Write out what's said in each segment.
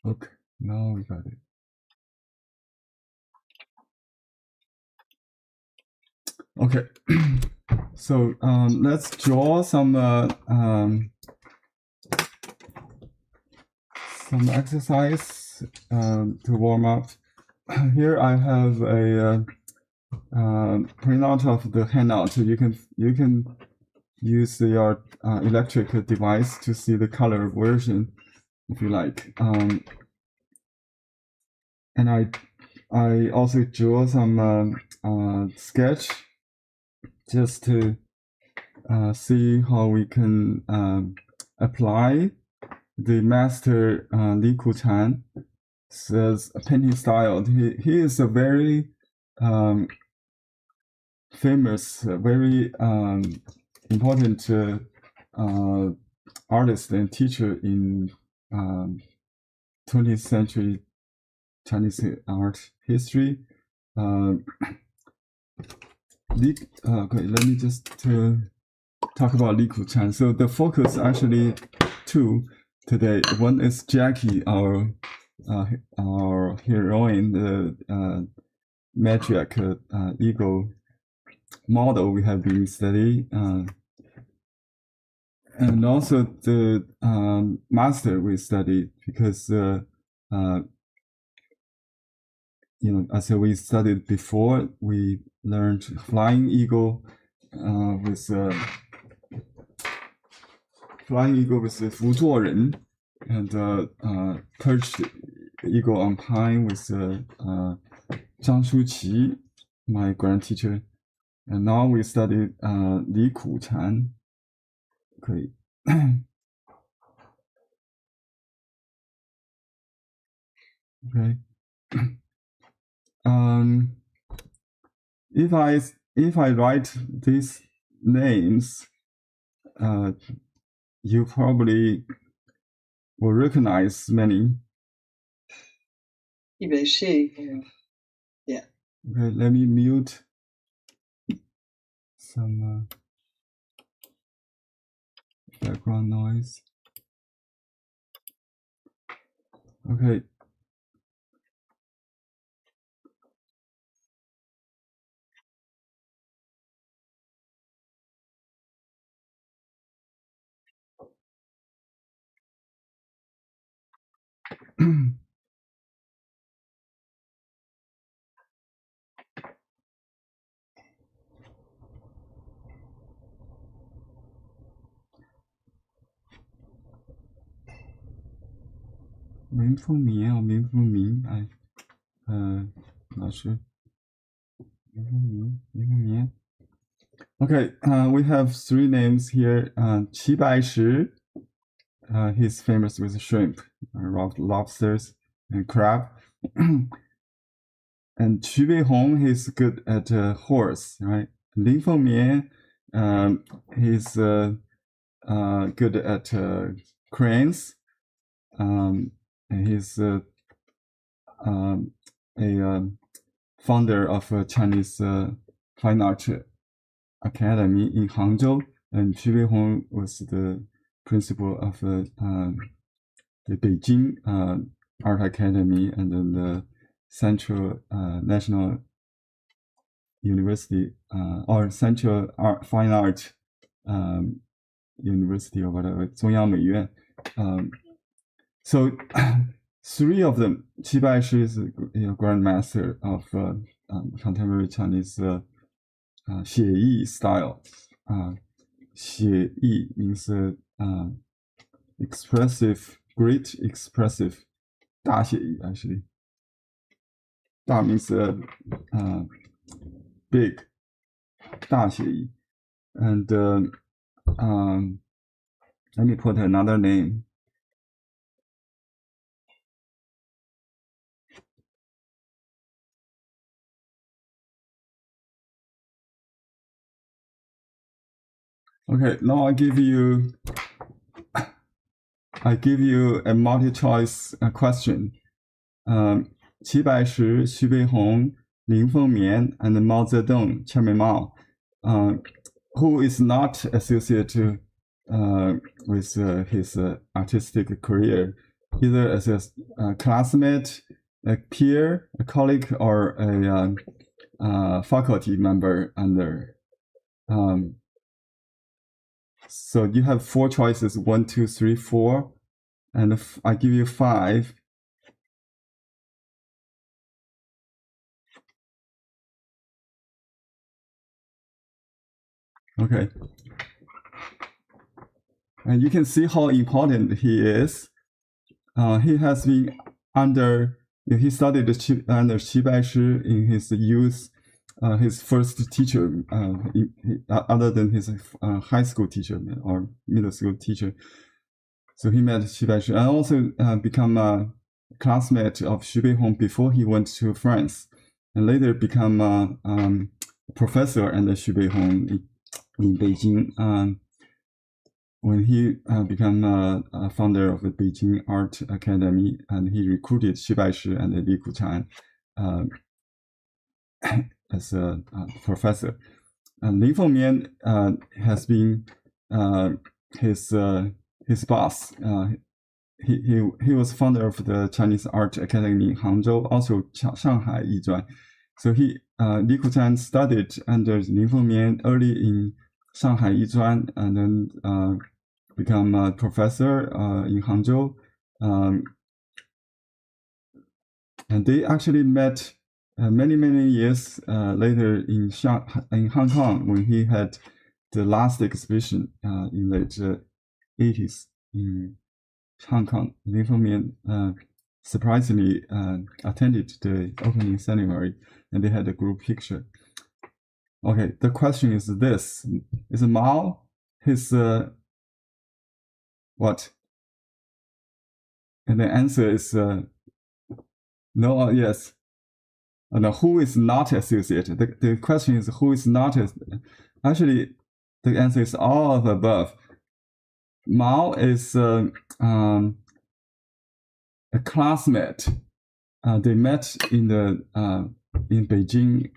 Okay, now we got it. Okay, so let's draw some exercise to warm up. Here I have a printout of the handout. You can use your electric device to see the color version if you like. And I also draw some sketch just to see how we can apply the master Li Kuchan says painting style. He is a very famous, very important artist and teacher in 20th century Chinese art history. Okay, let me just talk about Li Kuchan. So the focus actually two today. One is Jackie, our heroine, the matriarch ego model we have been studying, and also the master we studied because as we studied before, we learned flying eagle with Fu Zuo Ren, and perched eagle on pine with Zhang Shuqi, my grand teacher. And now we studied Li Kuchan. Okay. Okay. If I write these names, you probably will recognize many. Qi Baishi, yeah. Okay, let me mute some background noise. Okay. Lin Fengmian or Lin Fengmian, not sure. Lin Fengmian. Okay, we have three names here. Qi Baishi, he's famous with shrimp, lobsters, and crab. And Qi Beihong, he's good at horse, right? Lin Fengmian, he's good at cranes. And he's a founder of a Chinese Fine Art Academy in Hangzhou, and Qi Beihong was the principal of the Beijing Art Academy and then the Central National University or Central Fine Art University or whatever, 中央美院. So three of them, Qi Baishi is a grandmaster of contemporary Chinese Xieyi style. Xieyi means expressive, great expressive. 大写意 actually. 大 means big. 大写意. And let me put another name. Okay, now I give you a multi-choice question. Qi Baishi, Xu Beihong, Lin Fengmian, and Mao Zedong, Chairman Mao, who is not associated with his artistic career, either as a classmate, a peer, a colleague, or a faculty member under. So you have 4 choices: 1, 2, 3, 4, and I give you 5. Okay. And you can see how important he is. He has been he studied under Qi Baishi in his youth. His first teacher, other than his high school teacher or middle school teacher. So he met Qi Baishi and also become a classmate of Xu Beihong before he went to France, and later become a professor at Xu Beihong in Beijing. When he became a founder of the Beijing Art Academy, and he recruited Qi Baishi and Li Kuchan as a professor. And Lin Fengmian has been his boss. He was founder of the Chinese Art Academy in Hangzhou, also Shanghai Yizhuan. So Li Kuchan studied under Lin Fengmian early in Shanghai Yizhuan, and then become a professor in Hangzhou. And they actually met many years later in Hong Kong, when he had the last exhibition in the 80s in Hong Kong. Lin Fengmian surprisingly attended the opening ceremony, and they had a group picture. Okay, the question is this: is Mao his what? And the answer is no or yes. No, who is not associated? The question is who is not. Actually, the answer is all of the above. Mao is a classmate. They met in Beijing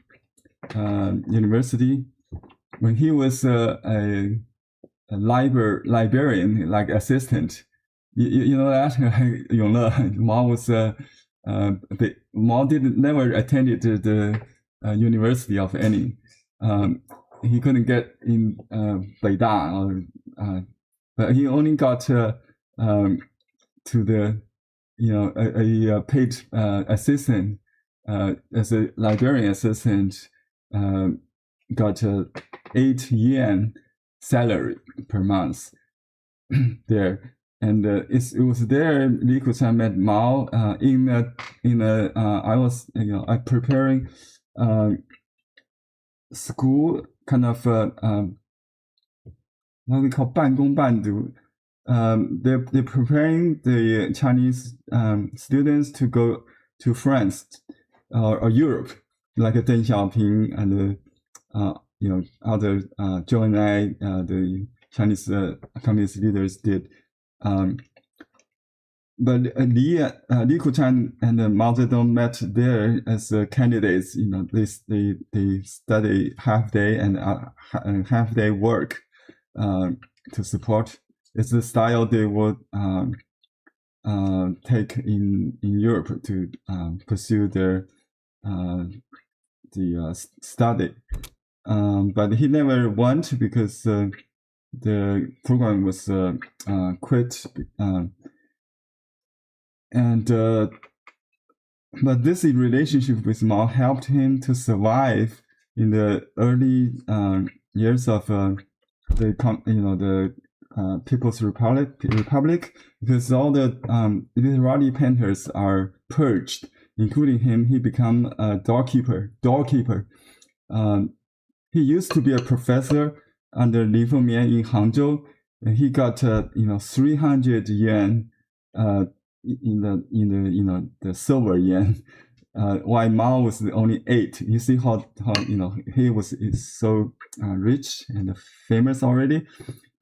University when he was a librarian, like assistant. You know that Yongle Mao was Mao never attended the University of any. He couldn't get in Beida, but he only got to the a paid assistant as a librarian assistant. Got 8 yuan salary per month there. And it was there Li Kuchan met Mao I was preparing school kind of what we call 半工半读. They're preparing the Chinese students to go to France or Europe, like Deng Xiaoping and other Zhou Enlai, the Chinese communist leaders did. But Li Kuchan and Mao Zedong met there as candidates. They study half day and half day work to support. It's the style they would take in Europe to pursue their study. But he never went because the program was quit. But this relationship with Mao helped him to survive in the early years of the People's Republic, because all the literary painters are purged, including him. He became a doorkeeper. He used to be a professor under Lin Fengmian in Hangzhou, and he got 300 yuan in the silver yuan, while Mao was only 8. You see how he is so rich and famous already.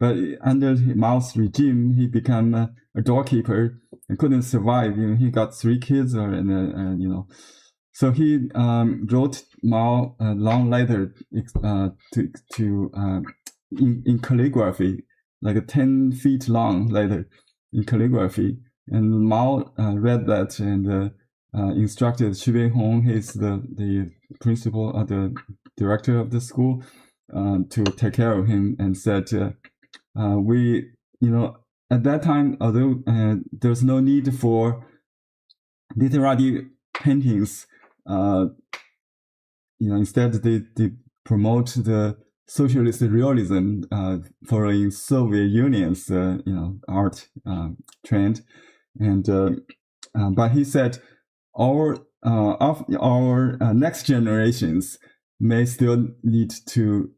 But under Mao's regime, he became a doorkeeper and couldn't survive. He got 3 kids, So he wrote Mao a long letter in calligraphy, like a 10 feet long letter in calligraphy, And Mao read that and instructed Qi Beihong, he's the principal, the director of the school, to take care of him, and said, we, at that time, although there's no need for literary paintings, instead they promote the socialist realism following Soviet Union's art trend, and but he said our next generations may still need to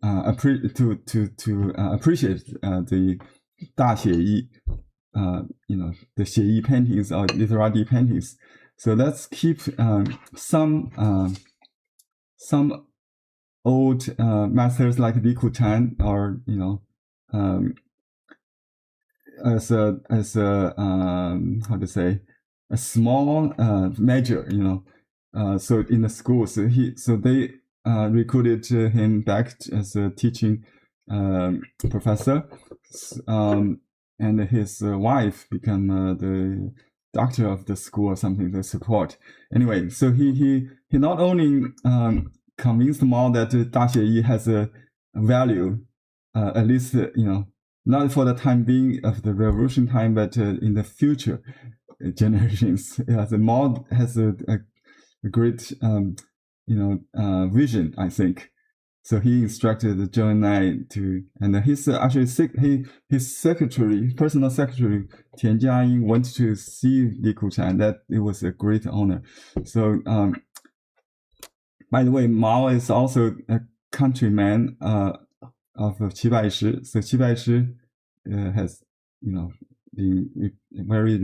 appreciate the 大写意 the 写意 paintings or literary paintings. So let's keep some old masters like Li Kuchan, or as a how to say, a small measure, so in the school, so they recruited him back as a teaching professor, and his wife became the doctor of the school or something, the support. Anyway, so he not only convinced Mao that 大写意 has a value, at least not for the time being of the revolution time, but in the future generations. Yeah, the Mao has a great vision, I think. So he instructed Zhou Enlai to, and his actually his secretary, personal secretary Tian Jiaying, went to see Li Kuchan. That it was a great honor. So by the way, Mao is also a countryman of Qi Baishi. So Qi Baishi has been very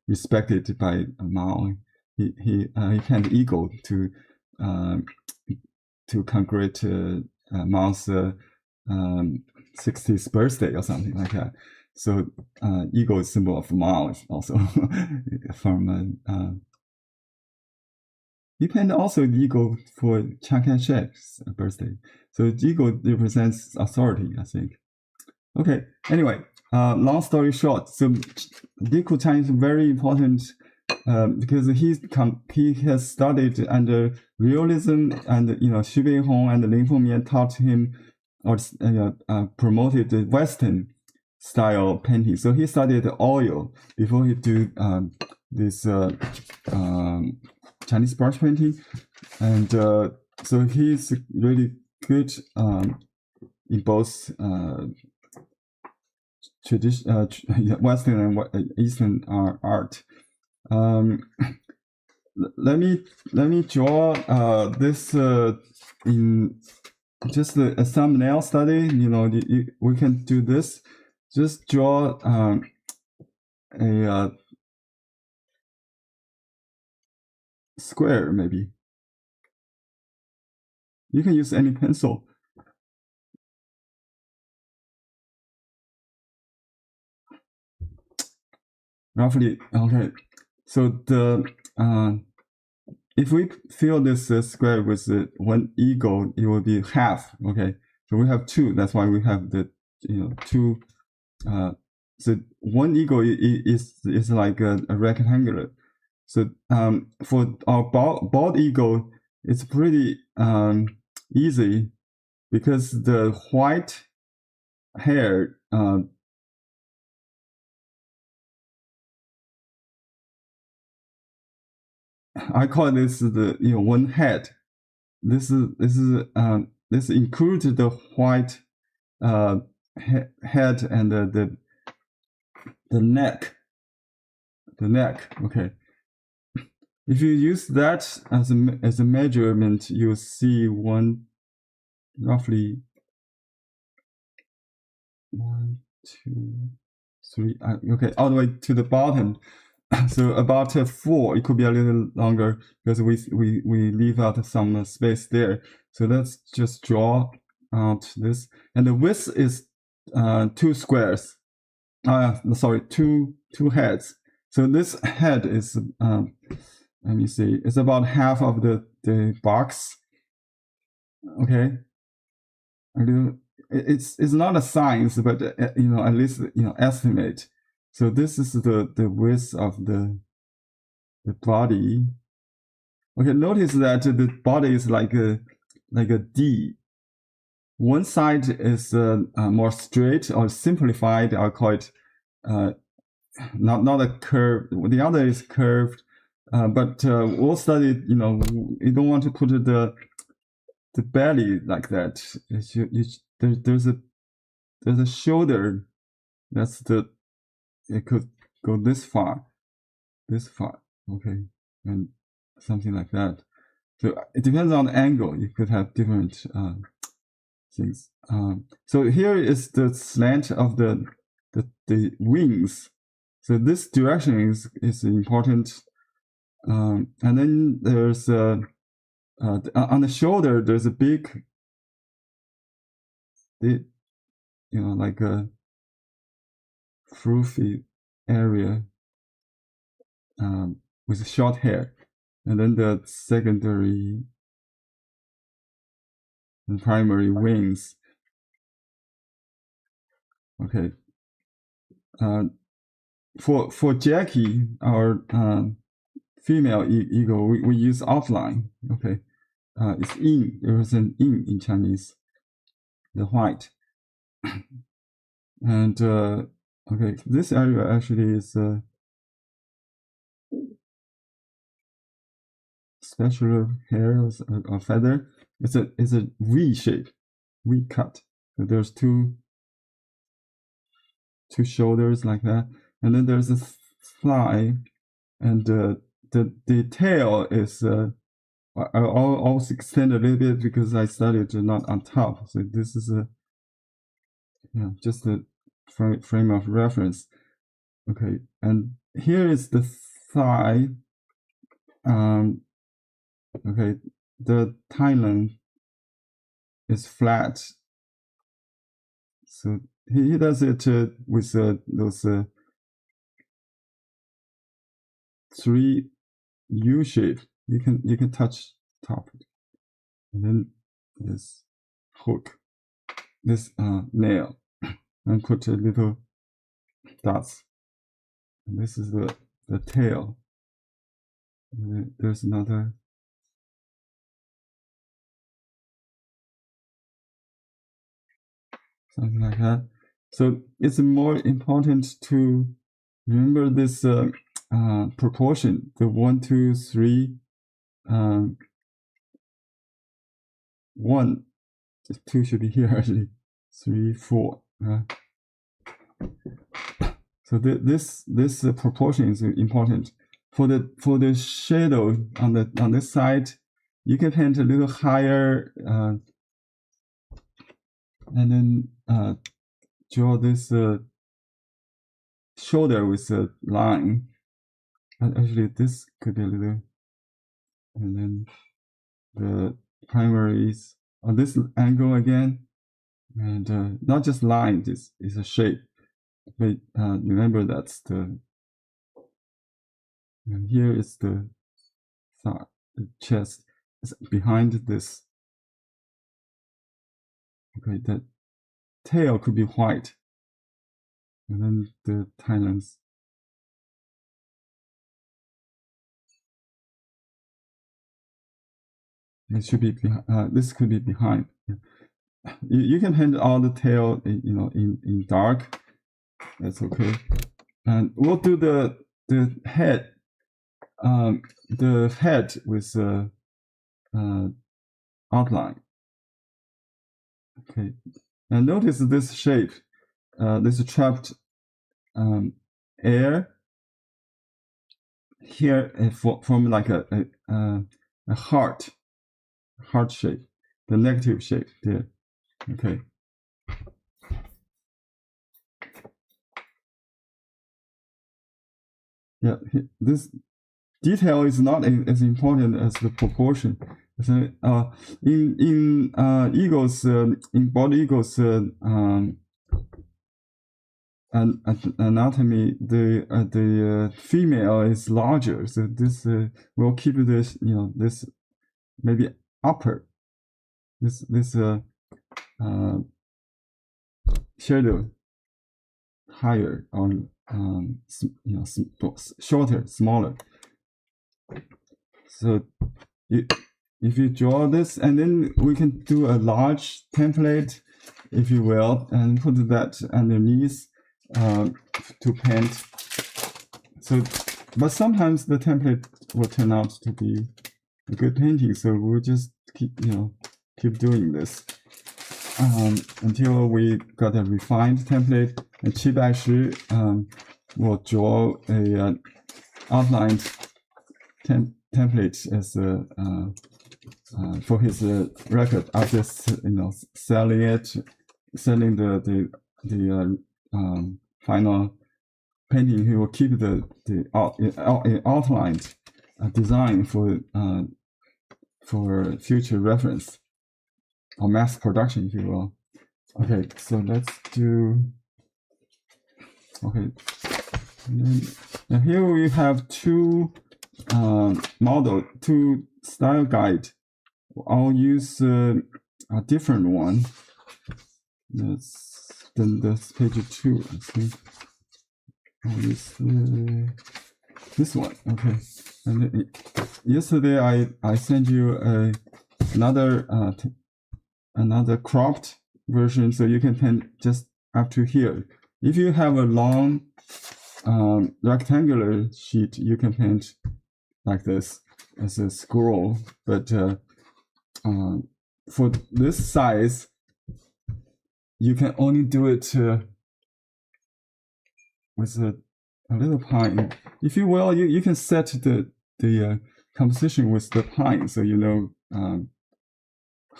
respected by Mao. He had the ego to commemorate Mao's 60th birthday or something like that. So eagle is symbol of Mao also from he painted also the eagle for Chiang Kai-shek's birthday. So the eagle represents authority, I think. Okay, anyway, long story short, so Li Kuchan is very important because he has studied under realism, and Qi Beihong and Lin Fengmian taught him or promoted the Western style painting. So he studied oil before he do this Chinese brush painting, and so he's really good in both Western and Eastern art. Let me draw this in just a thumbnail study. We can do this. Just draw a square, maybe. You can use any pencil. Roughly, okay. So if we fill this square with one eagle, it will be half. Okay, so we have two. That's why we have the two. So one eagle is like a rectangular. So for our bald eagle, it's pretty easy because the white hair I call this the one head. This includes the white head and the neck. The neck. Okay. If you use that as a measurement, you see roughly 1, 2, 3. Okay, all the way to the bottom. So about 4. It could be a little longer because we leave out some space there. So let's just draw out this, and the width is 2 squares. Sorry, two heads. So this head is let me see. It's about half of the box. Okay. It's not a science, but at least estimate. So this is the width of the body. Okay, notice that the body is like a D. One side is more straight or simplified. I'll call it not a curve. The other is curved. But we'll study. You don't want to put the belly like that. There's a shoulder. That's it could go this far, okay, and something like that. So it depends on the angle. You could have different things. So here is the slant of the wings. So this direction is important. And then there's on the shoulder. There's a big, like a fluffy area with short hair, and then the secondary and primary wings. Okay. For Jackie, our female eagle, we use outline. Okay. It's yin. There is an yin in Chinese, the white. And okay, this area actually is special hair or feather. It's a V shape, V cut. So there's two shoulders like that, and then there's a thigh, and the tail is. I'll also extend a little bit because I studied not on top. So this is just a frame of reference. Okay, and here is the thigh. Okay, the talon is flat. So he does it with those 3 U shape. You can touch top, and then this hook, this nail, and put a little dots. And this is the tail. And there's another. Something like that. So it's more important to remember this proportion. The 1, 2, 3, 1, 2 should be here actually. 3, 4. So this proportion is important. For the shadow on this side, you can paint a little higher, and then draw this shoulder with a line. And actually, this could be a little, and then the primaries on this angle again, and not just line. This is a shape. But remember that's the. And here is the thigh, the chest is behind this. Okay, the tail could be white, and then the talons. It should be behind. This could be behind. You can paint all the tail, in dark. That's okay. And we'll do the head. The head with outline. Okay, and notice this shape. This trapped air here form like a heart shape, the negative shape there. Okay. Yeah, this detail is not as important as the proportion. So, in eagles, in bald eagles anatomy, the female is larger. So this will keep this, this maybe upper, this shadow higher on shorter, smaller. So if you draw this, and then we can do a large template, if you will, and put that underneath to paint. So, but sometimes the template will turn out to be a good painting. So we'll just keep doing this until we got a refined template. And Qi Baishi will draw a outlined template as a for his record after selling the final painting. He will keep the outlined design for future reference or mass production, if you will. Okay, so let's do. Okay, and here we have two style guide. I'll use a different one. That's page 2. I think. I'll use this one. Okay. And yesterday I sent you another cropped version, so you can paint just up to here. If you have a long rectangular sheet, you can paint like this as a scroll. But for this size, you can only do it with a little pine. If you will, you can set the composition with the pine, so you know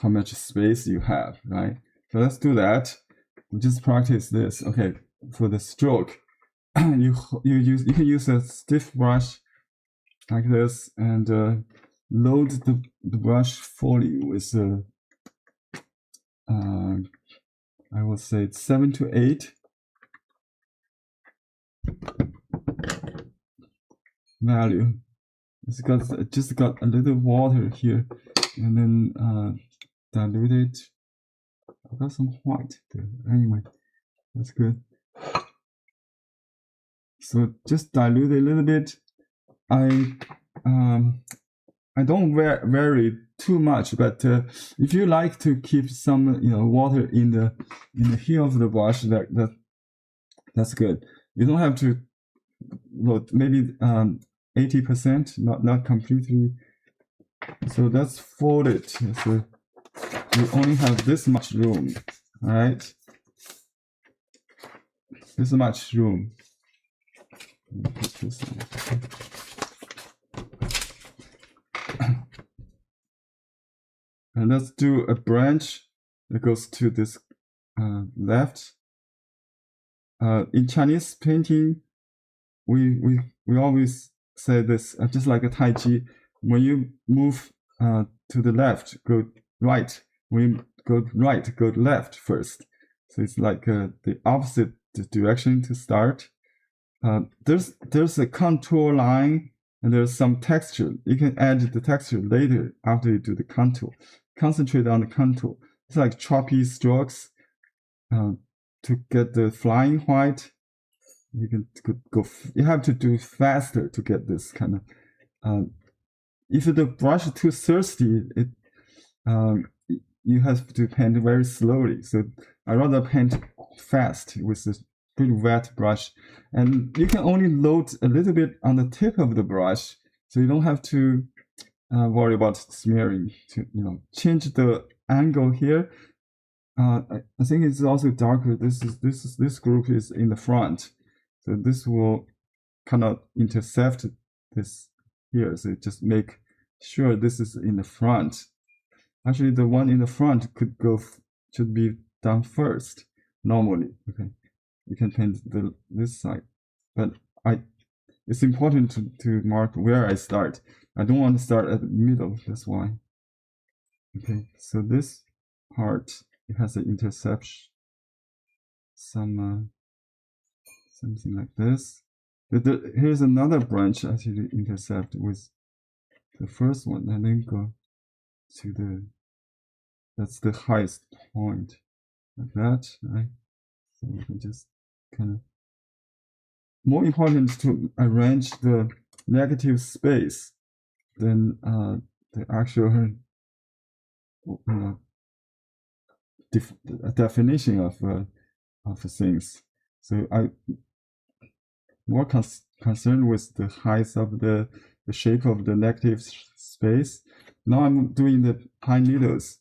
how much space you have, right? So let's do that. We just practice this. Okay, for the stroke, you can use a stiff brush like this and load the brush fully with I would say 7 to 8 value. It's just got a little water here, and then dilute it. I got some white there. Anyway, that's good. So just dilute a little bit. I don't vary too much, but if you like to keep some water in the heel of the brush, that's good. You don't have to. Well, maybe 80%, not completely. So that's folded. So you only have this much room, all right? This much room. Put this on. And let's do a branch that goes to this left. In Chinese painting, we always say this, just like a Tai Chi. When you move to the left, go right. When you go right, go left first. So it's like the opposite direction to start. There's a contour line, and there's some texture. You can add the texture later after you do the contour. Concentrate on the contour. It's like choppy strokes to get the flying white. You can go. You have to do faster to get this kind of. If the brush is too thirsty, you have to paint very slowly. So I rather paint fast with this pretty wet brush, and you can only load a little bit on the tip of the brush, so you don't have to worry about smearing. To change the angle here. I think it's also darker. This group is in the front. So this will kind of intercept this here. So just make sure this is in the front. Actually, the one in the front should be done first normally. Okay, you can paint this side, but it's important to mark where I start. I don't want to start at the middle. That's why. Okay, so this part, it has an interception. Something like this. Here's another branch actually intercept with the first one, and then go to that's the highest point, like that, right? So we can just kind of more important to arrange the negative space than the actual definition of things. So I more concerned with the height of the shape of the negative space. Now I'm doing the pine needles.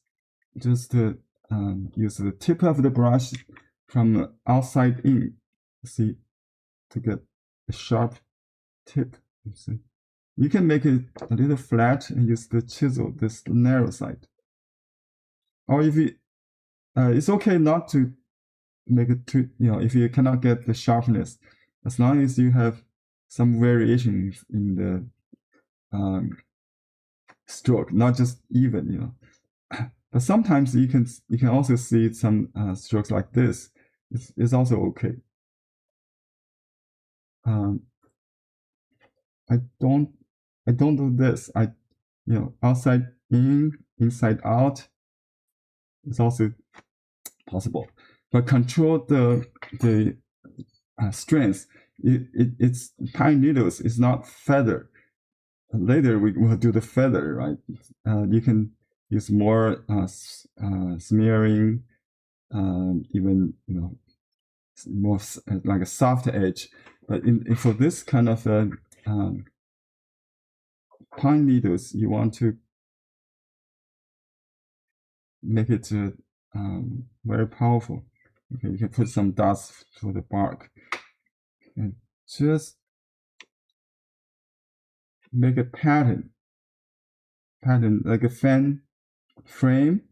Just use the tip of the brush from outside in. See, to get a sharp tip. You see, you can make it a little flat and use the chisel, this narrow side. Or if you, it's okay not to make it too, if you cannot get the sharpness, as long as you have some variation in the stroke, not just even, But sometimes you can also see some strokes like this. It's also okay. I don't do this. Outside in, inside out is also possible, but control the strength. It's pine needles. It's not feather. Later we will do the feather, right? You can use more smearing, even more like a soft edge. But for this kind of pine needles, you want to make it very powerful. Okay, you can put some dots for the bark and just make a pattern like a fan frame,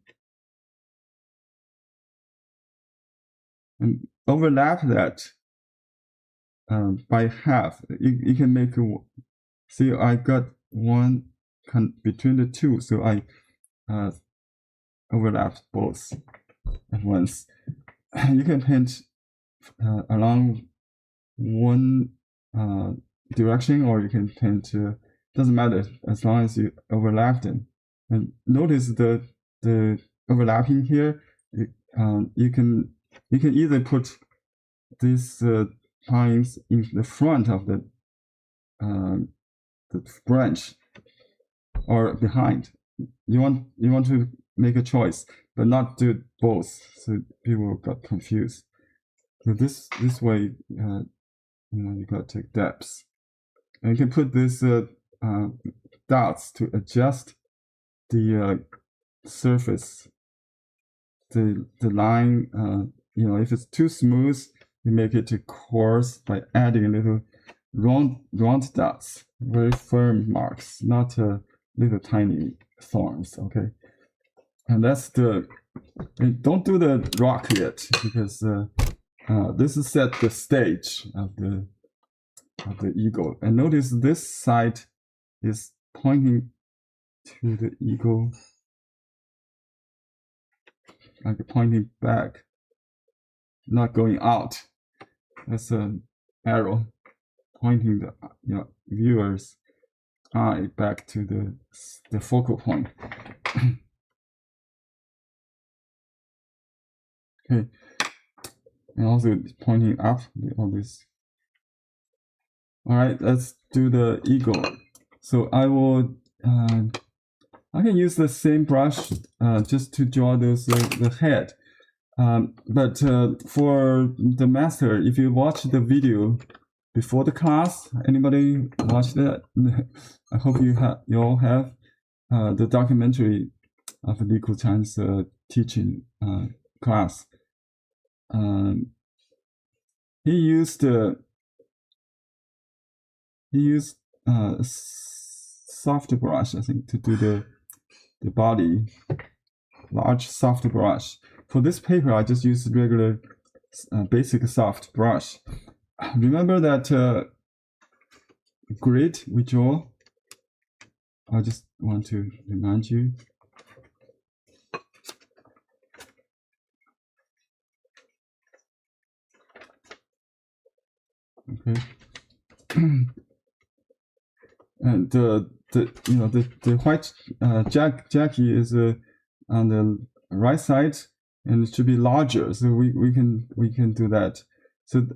and overlap that by half. You can make see, I got one between the two, so I overlap both at once. You can paint along one direction, or you can paint doesn't matter, as long as you overlap them. And notice the overlapping here. You can either put these pines in the front of the branch or behind. You want to make a choice, but not do both, so people got confused. So this way, you got to take depths, and you can put these dots to adjust the surface, the line. If it's too smooth, you make it too coarse by adding a little round dots, very firm marks, not little tiny thorns. Okay, and that's don't do the rock yet, because this is set the stage of the eagle. And notice this side is pointing to the eagle, like pointing back, not going out. That's an arrow pointing the viewer's eye back to the focal point. Okay, and also pointing up, all this. All right, let's do the eagle. So I will, I can use the same brush just to draw the head. But for the master, if you watch the video before the class, anybody watch that? I hope you all have the documentary of Li Kuchan's teaching class. He used soft brush, I think, to do the body. Large soft brush. For this paper, I just used regular basic soft brush. Remember that grid we draw? I just want to remind you. Okay. And the white Jackie is on the right side, and it should be larger, so we can do that. So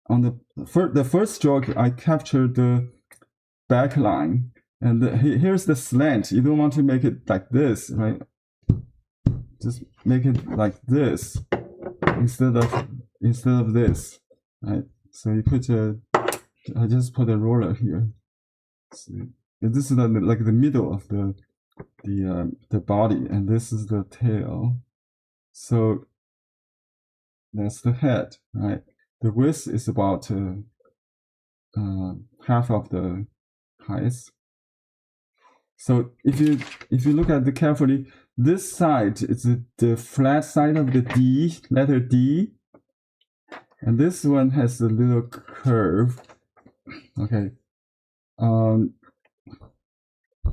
on the first stroke, I captured the back line, and here's the slant. You don't want to make it like this, right? Just make it like this instead of this, right? So you put I just put a roller here. So this is like the middle of the body, and this is the tail. So that's the head, right? The width is about half of the height. So if you look at it carefully, this side is the flat side of the D, letter D, and this one has a little curve. Okay,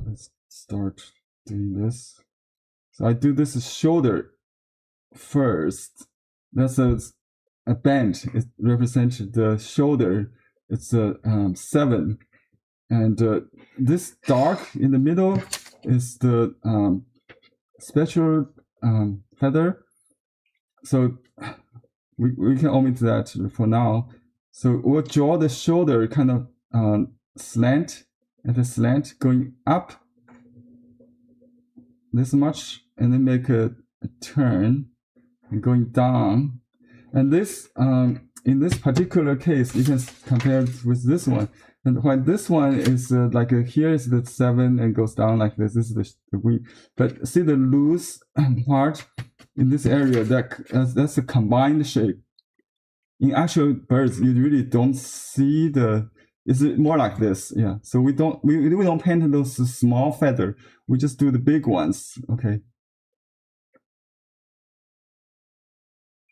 let's start doing this. So I do this shoulder first. That's a bend. It represents the shoulder. It's a 7, and this dark in the middle is the special feather. So we can omit that for now. So we'll draw the shoulder kind of slant, and the slant going up this much, and then make a turn and going down. And this in this particular case, you can compare it with this one. And when this one is like here is the 7 and goes down like this. This is the wing. But see the loose part in this area, that's a combined shape. In actual birds, you really don't see it's more like this, yeah. So we don't paint those small feather. We just do the big ones, okay.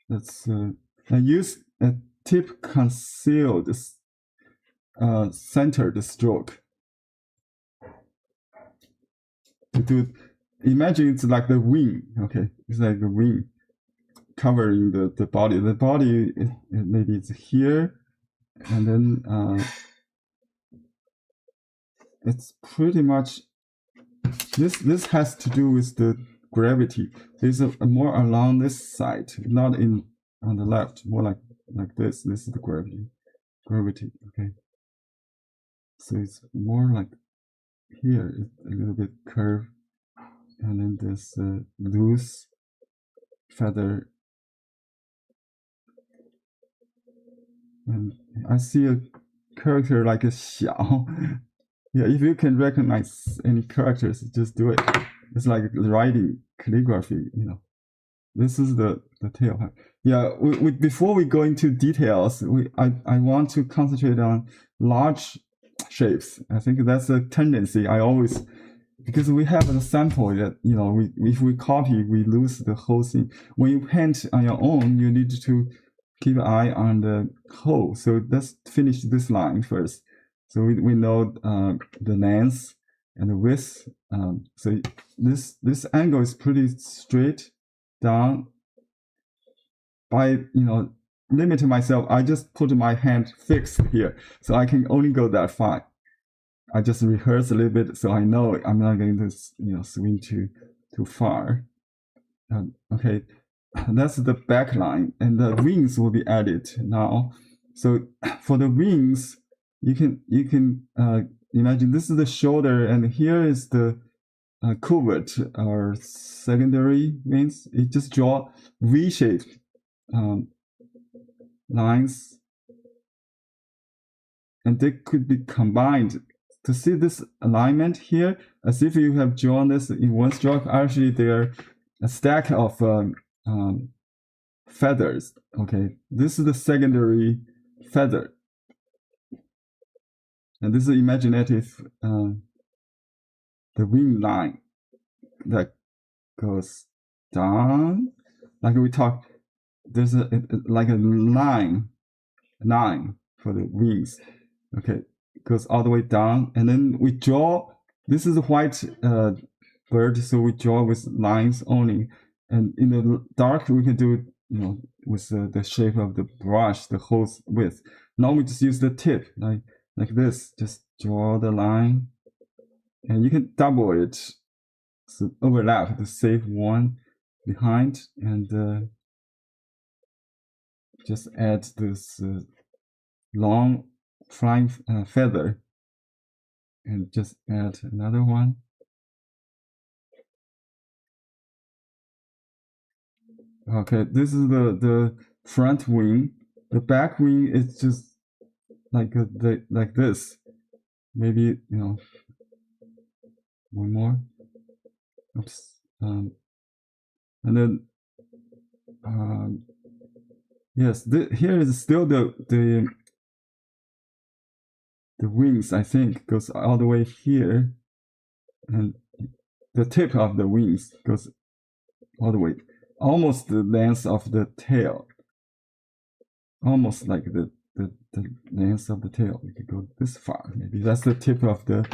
Let's use a tip concealed centered stroke. Imagine it's like the wing, okay. It's like the wing covering the body. The body maybe it's here, and then it's pretty much this has to do with the gravity. There's a more along this side, not on the left, more like this. This is the gravity, okay. So it's more like here, it's a little bit curved, and then this loose feather. And I see a character like a xiao. Yeah, if you can recognize any characters, just do it. It's like writing calligraphy, you know. This is the tail. Yeah, before we go into details, I want to concentrate on large shapes. I think that's a tendency. I always, because we have a sample that, you know, if we copy, we lose the whole thing. When you paint on your own, you need to keep an eye on the whole. So let's finish this line first. So we know the length and the width. So this angle is pretty straight down. By, you know, limiting myself, I just put my hand fixed here, so I can only go that far. I just rehearse a little bit, so I know I'm not going to, you know, swing too far. Okay, that's the back line, and the wings will be added now. So for the wings, you can imagine this is the shoulder, and here is the covert or secondary wings. You just draw V-shaped lines, and they could be combined. To see this alignment here, as if you have drawn this in one stroke, actually they're a stack of feathers. Okay, this is the secondary feather, and this is imaginative the wing line that goes down, like we talked. There's like a line for the wings. Okay, goes all the way down, and then we draw. This is a white bird, so we draw with lines only. And in the dark, we can do, you know, with the shape of the brush, the whole width. Now we just use the tip, like this. Just draw the line, and you can double it, so overlap to save one behind, and just add this long flying feather, and just add another one. Okay, this is the front wing. The back wing is just like like this. Maybe one more. Oops. And then yes, here is still the wings. I think goes all the way here, and the tip of the wings goes all the way, almost the length of the tail, almost like the length of the tail. We could go this far. Maybe that's the tip of the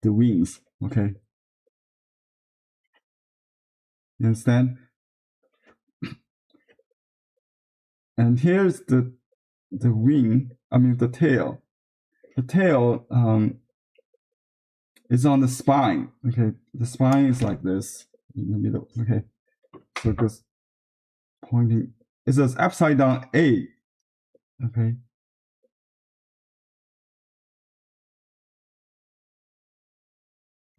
wings. Okay, you understand? And here's the wing. I mean the tail. The tail is on the spine. Okay, the spine is like this in the middle. Okay, so it goes pointing. It's an upside down A. Okay.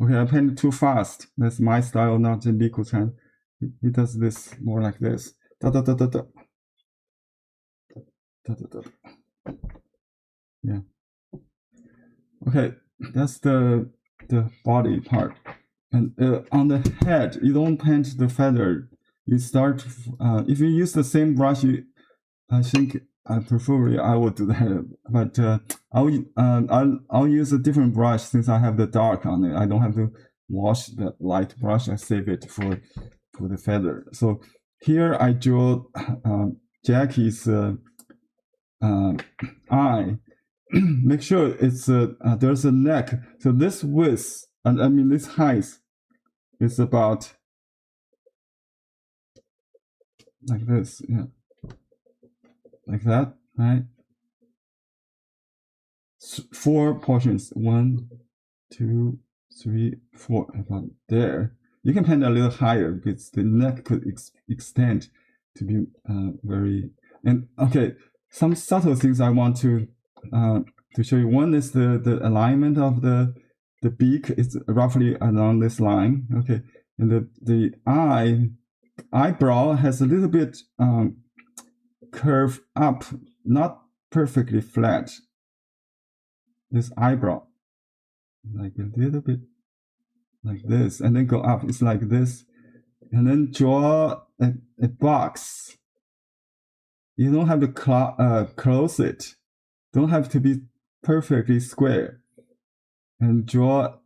Okay, I painted too fast. That's my style, not Li Kuchan. He does this more like this. Da da da da da. Da da da. Yeah. Okay, that's the body part. And on the head, you don't paint the feather. You start. If you use the same brush, I think preferably I would do that. But I'll use a different brush since I have the dark on it. I don't have to wash the light brush. I save it for the feather. So here I draw Jackie's eye. Make sure it's there's a neck. So this width, and I mean this height, is about like this, yeah, like that, right? 4 portions, 1, 2, 3, 4, about there. You can paint a little higher because the neck could extend to be very. And okay, some subtle things I want to show you. One is the alignment of the beak is roughly along this line. Okay, and the eyebrow has a little bit curve up, not perfectly flat. This eyebrow, like a little bit like this, and then go up. It's like this, and then draw a box. You don't have to close it. Don't have to be perfectly square. And draw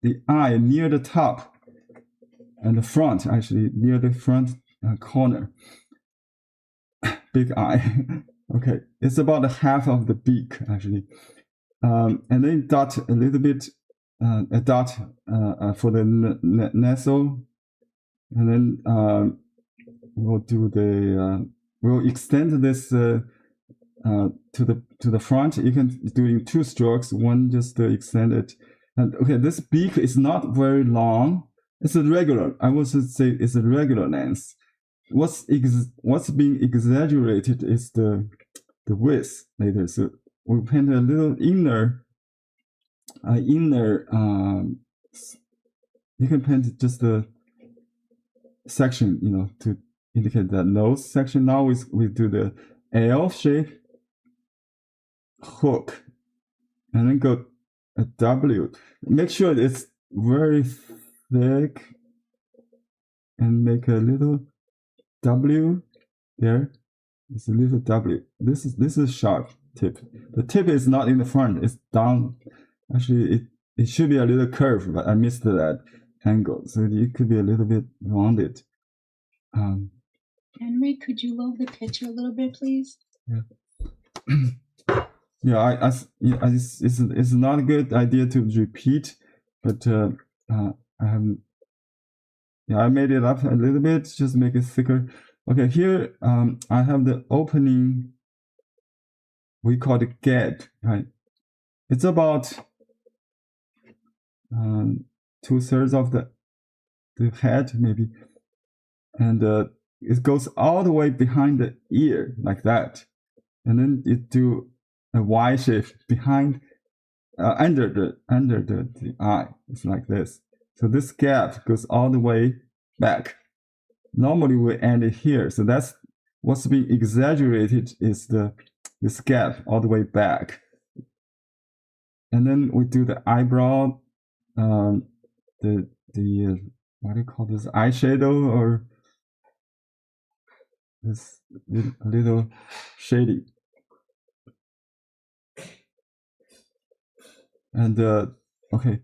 the eye near the top and the front, actually near the front corner. Big eye. Okay, it's about half of the beak actually. And then dot a little bit, a dot for the nasal, and then we'll do we'll extend this to the front. You can do in 2 strokes. One just to extend it. And okay, this beak is not very long. It's a regular. I would say it's a regular length. What's being exaggerated is the width later. So we paint a little inner. You can paint just the section, to indicate that nose section. Now we do the L shape hook, and then go a W. Make sure it's very thick, and make a little W there. It's a little W. This is sharp tip. The tip is not in the front. It's down. Actually, it should be a little curved, but I missed that angle, so it could be a little bit rounded. Henry, could you load the picture a little bit, please? Yeah. Yeah, it's not a good idea to repeat, but I haven't. Yeah, I made it up a little bit, just make it thicker. Okay, here I have the opening. We call it gap, right? It's about 2/3 of the head, maybe, and it goes all the way behind the ear like that. and then you do a Y shape behind, under the eye. It's like this. So this gap goes all the way back. Normally we end it here. So that's what's being exaggerated is this gap all the way back. And then we do the eyebrow, the what do you call this, eyeshadow, or this little shady. And okay,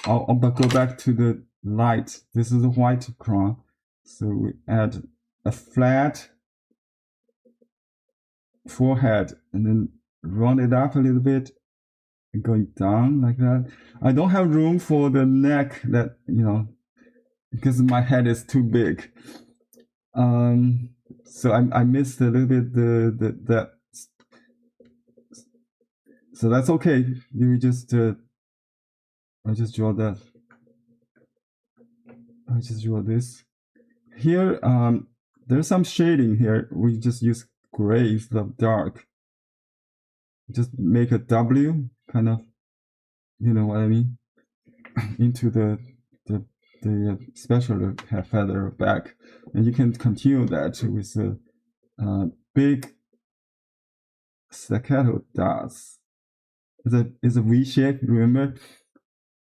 I'll go back to the light. This is a white crown, so we add a flat forehead and then round it up a little bit, going down like that. I don't have room for the neck, that, you know, because my head is too big. So I missed a little bit that. So that's okay. You just I just draw that. I just draw this. Here, there's some shading here. We just use gray instead of dark. Just make a W, kind of, you know what I mean, into the special feather back, and you can continue that with a big staccato dots. It's a V shape. Remember,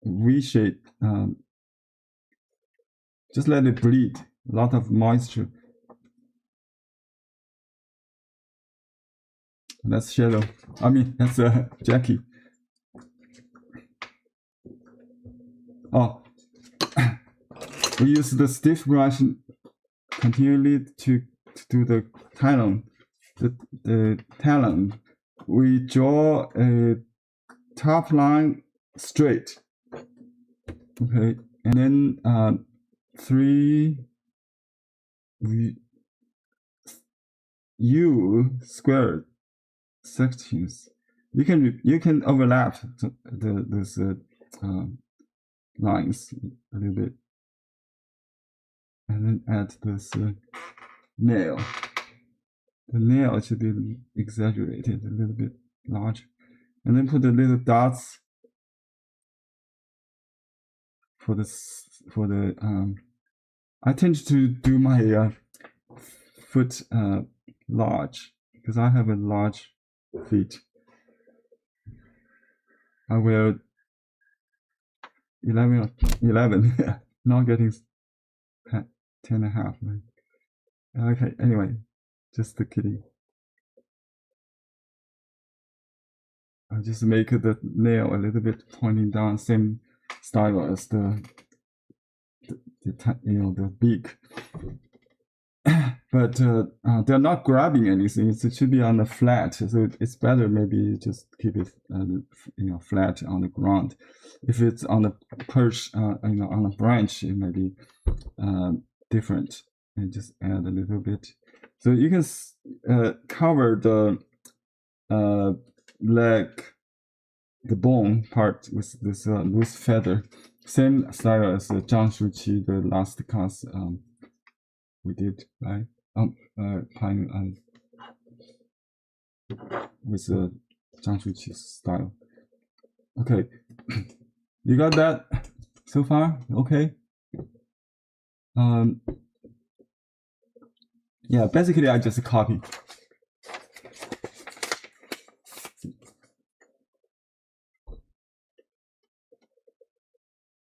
V shape. Just let it bleed. A lot of moisture. That's shadow. I mean, that's Jackie. Oh, we use the stiff brush continually to do the talon. The talon. We draw a top line straight. Okay, and then 3 U squared sections. You can overlap those lines a little bit, and then add this nail. The nail should be exaggerated a little bit large, and then put the little dots for the I tend to do my foot large because I have a large feet. I wear 11, not getting 10 and a half. Okay, anyway, just kidding. I just make the nail a little bit pointing down, same style as the beak. But they're not grabbing anything. It should be on the flat, so it's better maybe just keep it flat on the ground. If it's on the perch, on a branch, it may be different. And just add a little bit. So you can cover the leg, the bone part with this loose feather. Same style as Zhang Shuqi, the last class we did, right? With Zhang Shuqi style. Okay, you got that so far? Okay. Yeah, basically I just copy.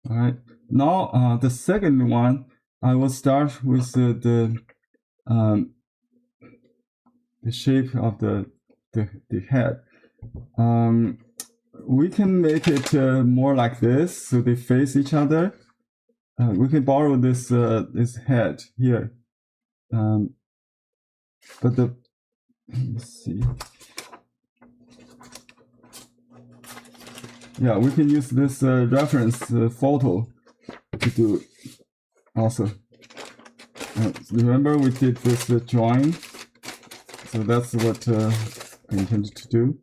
All right. Now the second one, I will start with the shape of the head. We can make it more like this, so they face each other. We can borrow this head here, but let's see. Yeah, we can use this reference photo to do it also. Remember we did this drawing, so that's what I intended to do.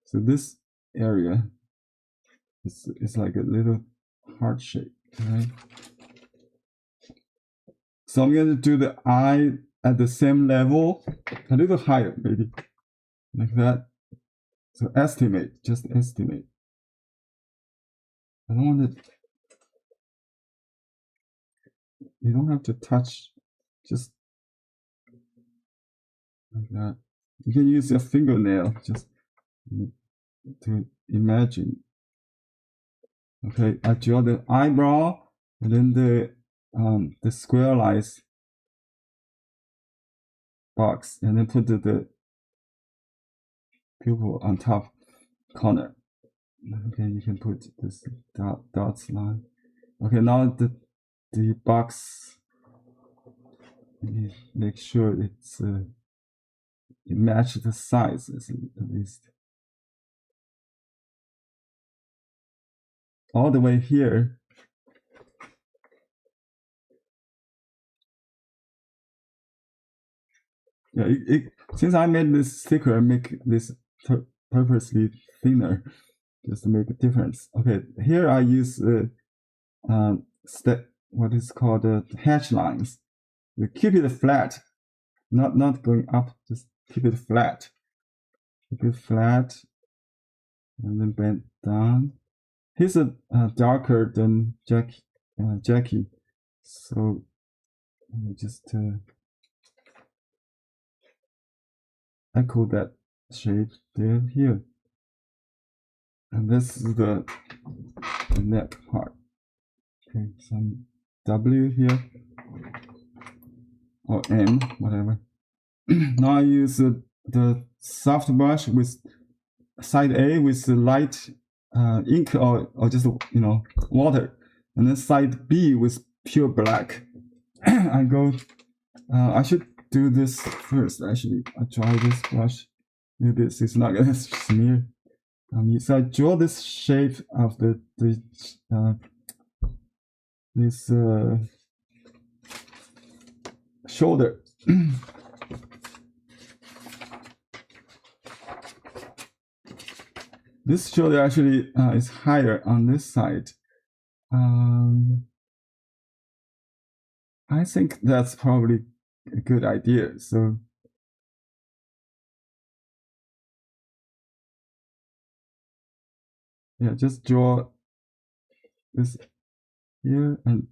So this area is like a little heart shape, right? So I'm going to do the eye at the same level, a little higher, maybe like that. So estimate, just estimate. I don't want it. You don't have to touch, just like that. You can use your fingernail just to imagine. Okay, I draw the eyebrow and then the square lines box, and then put the pupil on top corner. Okay, you can put this dots line. Okay, now the box. Make sure it's it matches the sizes at least. All the way here. Yeah, since I made this thicker, I make this purposely thinner, just to make a difference. Okay, here I use what is called hatch lines. You keep it flat, not going up. Just keep it flat. Keep it flat, and then bend down. He's darker than Jackie, so just echo that shape there here, and this is the neck part. Okay, some W here or M, whatever. Now I use the soft brush with side A with the light ink or just water, and then side B with pure black. I go. I should do this first. Actually, I try this brush. Maybe it's not gonna smear. So I draw this shape of this shoulder. This shoulder actually is higher on this side. I think that's probably a good idea. So yeah, just draw this here and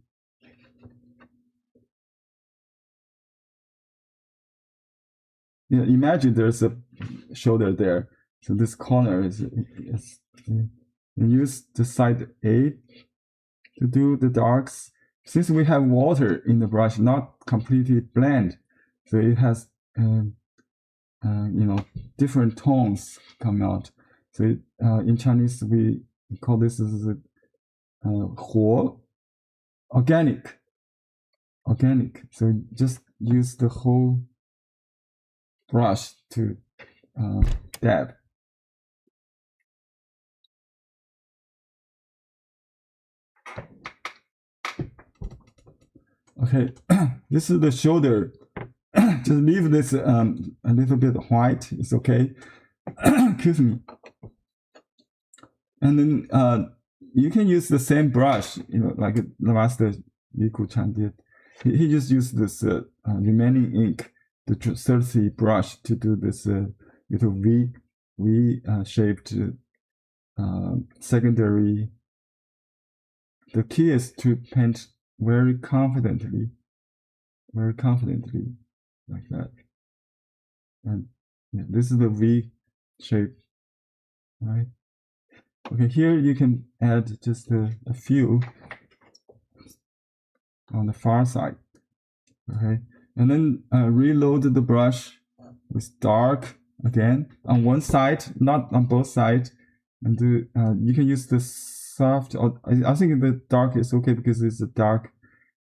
yeah, imagine there's a shoulder there. So this corner is you use the side A to do the darks. Since we have water in the brush, not completely blend, so it has different tones come out. So in Chinese we call this as 活 organic. So just use the whole brush to dab. Okay, this is the shoulder. Just leave this a little bit white. It's okay. Excuse me. And then you can use the same brush, like the master Li Kuchan did. He just used this remaining ink, the 30 brush, to do this little V shaped secondary. The key is to paint very confidently, like that. And yeah, this is the V shape, right? Okay, here you can add just a few on the far side. Okay, and then reload the brush with dark again on one side, not on both sides. And you can use the soft, or I think the dark is okay because it's a dark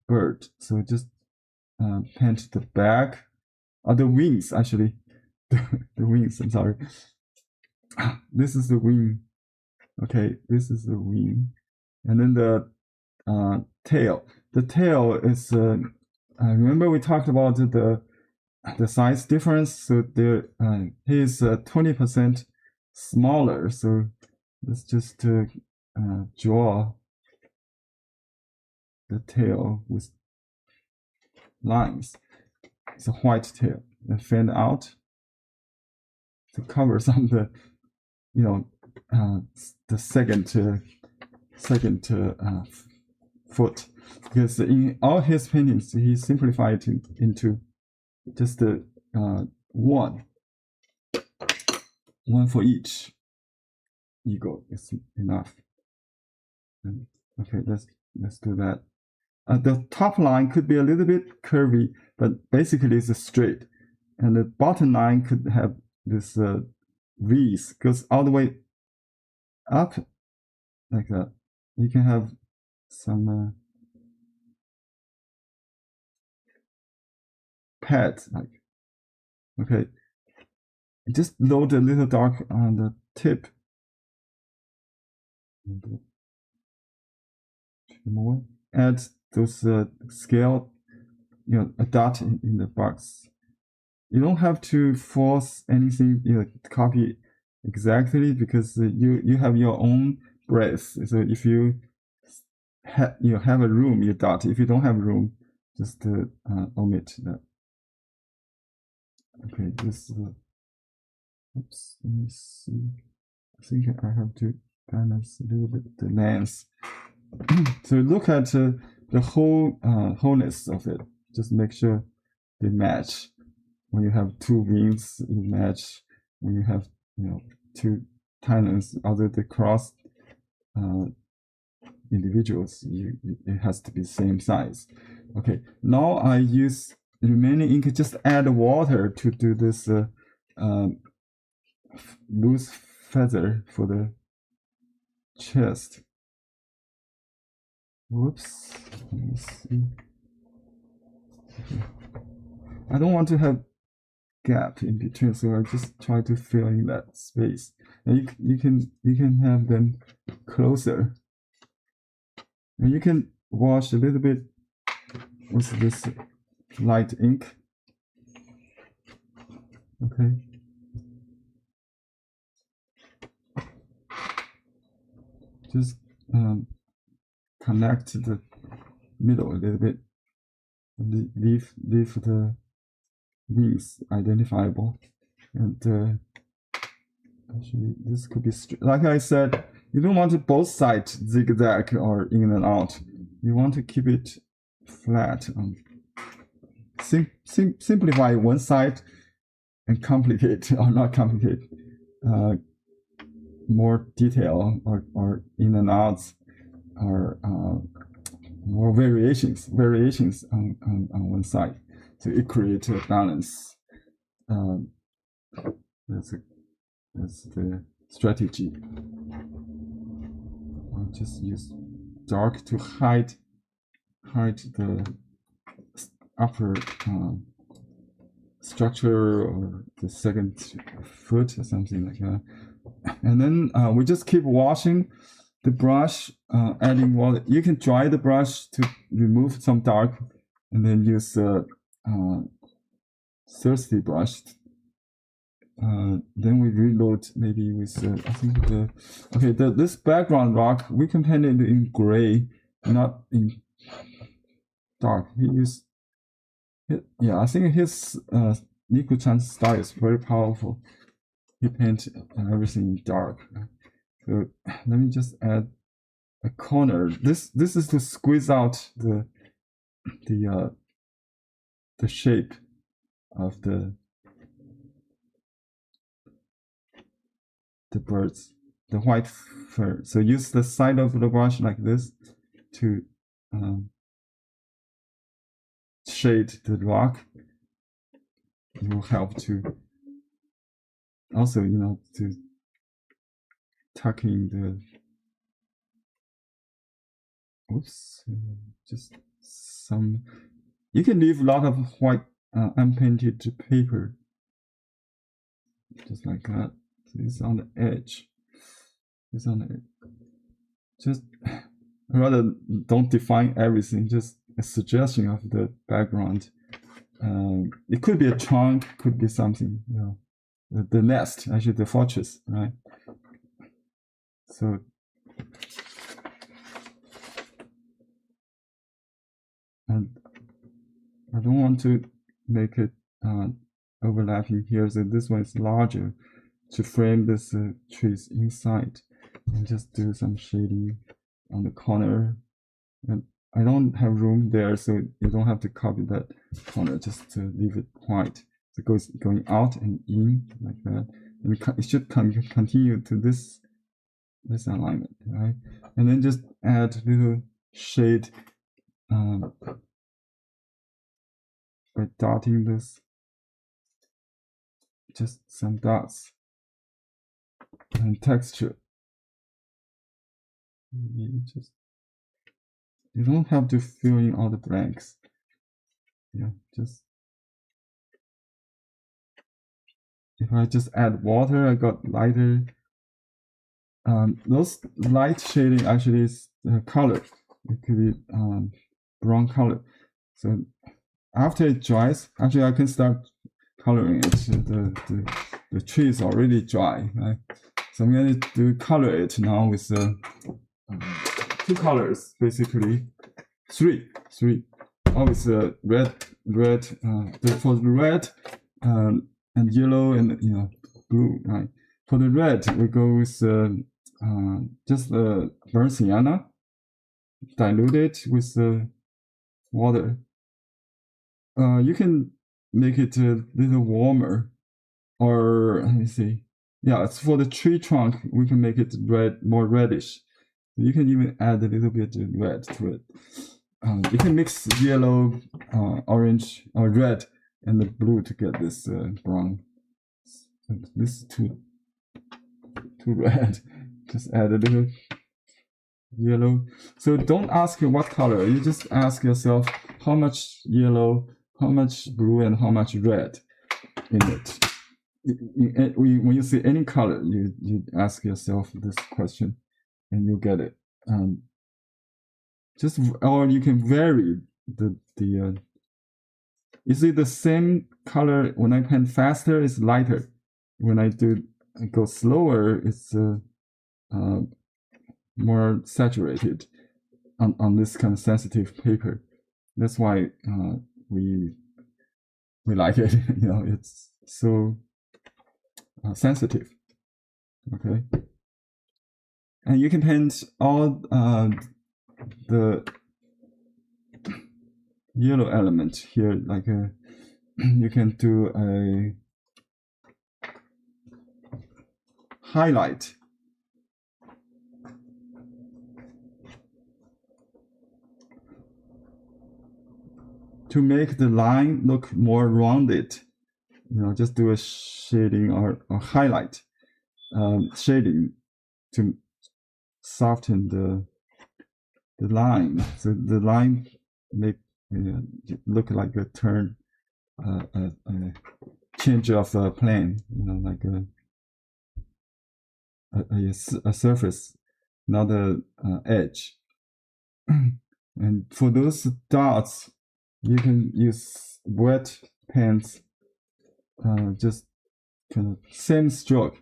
bird. So just paint the back, or the wings actually. The wings, I'm sorry. This is the wing. Okay, this is the wing. And then the tail. The tail is, remember we talked about the size difference. So there, he is 20% smaller. So let's just draw the tail with lines. it's a white tail and fan out to cover some of the, the second foot, because in all his paintings he simplified it into just one for each eagle is enough. And, okay, let's do that. The top line could be a little bit curvy, but basically it's straight, and the bottom line could have this V's, goes all the way up like that. You can have some pads, like, okay, just load a little dark on the tip. More, add those scale, a dot in the box. You don't have to force anything, copy exactly, because you have your own breath. So if you have a room, you dot. If you don't have room, just omit that. Okay, this. Oops, let me see. I think I have to balance a little bit the length. So look at the wholeness of it. Just make sure they match. When you have two wings, you match. When you have two talons, although they cross individuals, it has to be same size. Okay, now I use remaining ink. Just add water to do this loose feather for the chest. Whoops, let me see. Okay. I don't want to have gap in between, so I just try to fill in that space. And you can have them closer. And you can wash a little bit with this light ink. Okay. Just connect the middle a little bit. Leave the wings identifiable, and actually this could be straight. Like I said, you don't want to both sides zigzag or in and out. You want to keep it flat. Simplify one side and complicate, or not complicate, more detail or in and outs, or more variations on one side. So it creates a balance. That's the strategy. I'll just use dark to hide the upper structure, or the second foot, or something like that. And then we just keep washing the brush, adding water. You can dry the brush to remove some dark, and then use thirsty brush. Then we reload maybe with I think this background rock, we can paint it in gray, not in dark. I think his Li Kuchan style is very powerful. He paints everything in dark. So let me just add a corner. This is to squeeze out the shape of the birds, the white fur. So use the side of the brush like this to shade the rock. It will help to also, to tuck in the. Oops, just some. You can leave a lot of white unpainted paper, just like that. So it's on the edge. It's on the edge. Just rather don't define everything. Just a suggestion of the background. It could be a trunk, could be something. The nest, actually the fortress, right? So. And I don't want to make it overlapping here. So this one is larger to frame this trees inside, and just do some shading on the corner. And I don't have room there, so you don't have to copy that corner. Just to leave it white. So it goes going out and in like that, and it should continue to this alignment, right? And then just add little shade by dotting this, just some dots. And texture, you don't have to fill in all the blanks. Yeah, just if I just add water, I got lighter. Those light shading actually is color. It could be brown color. So after it dries, actually I can start coloring it. The tree is already dry, right? So I'm going to color it now with two colors, basically three. Always red, for the red and yellow and blue, right? For the red, we go with just burnt sienna, dilute it with water. You can make it a little warmer, or let me see. Yeah, it's for the tree trunk. We can make it red, more reddish. You can even add a little bit of red to it. You can mix yellow, orange, or red, and the blue to get this brown. This is too red. Just add a little yellow. So don't ask what color. You just ask yourself how much yellow, how much blue, and how much red in it. When you see any color, you ask yourself this question, and you get it. Or you can vary the. You see the same color when I paint faster, it's lighter. When I go slower, it's more saturated on this kind of sensitive paper. That's why we like it. It's so sensitive. Okay, and you can paint all the yellow element here, like you can do a highlight. To make the line look more rounded, just do a shading or highlight, shading to soften the line. So the line make look like a turn, a change of a plane, like a surface, not a edge. And for those dots, you can use wet paints, just kind of same stroke,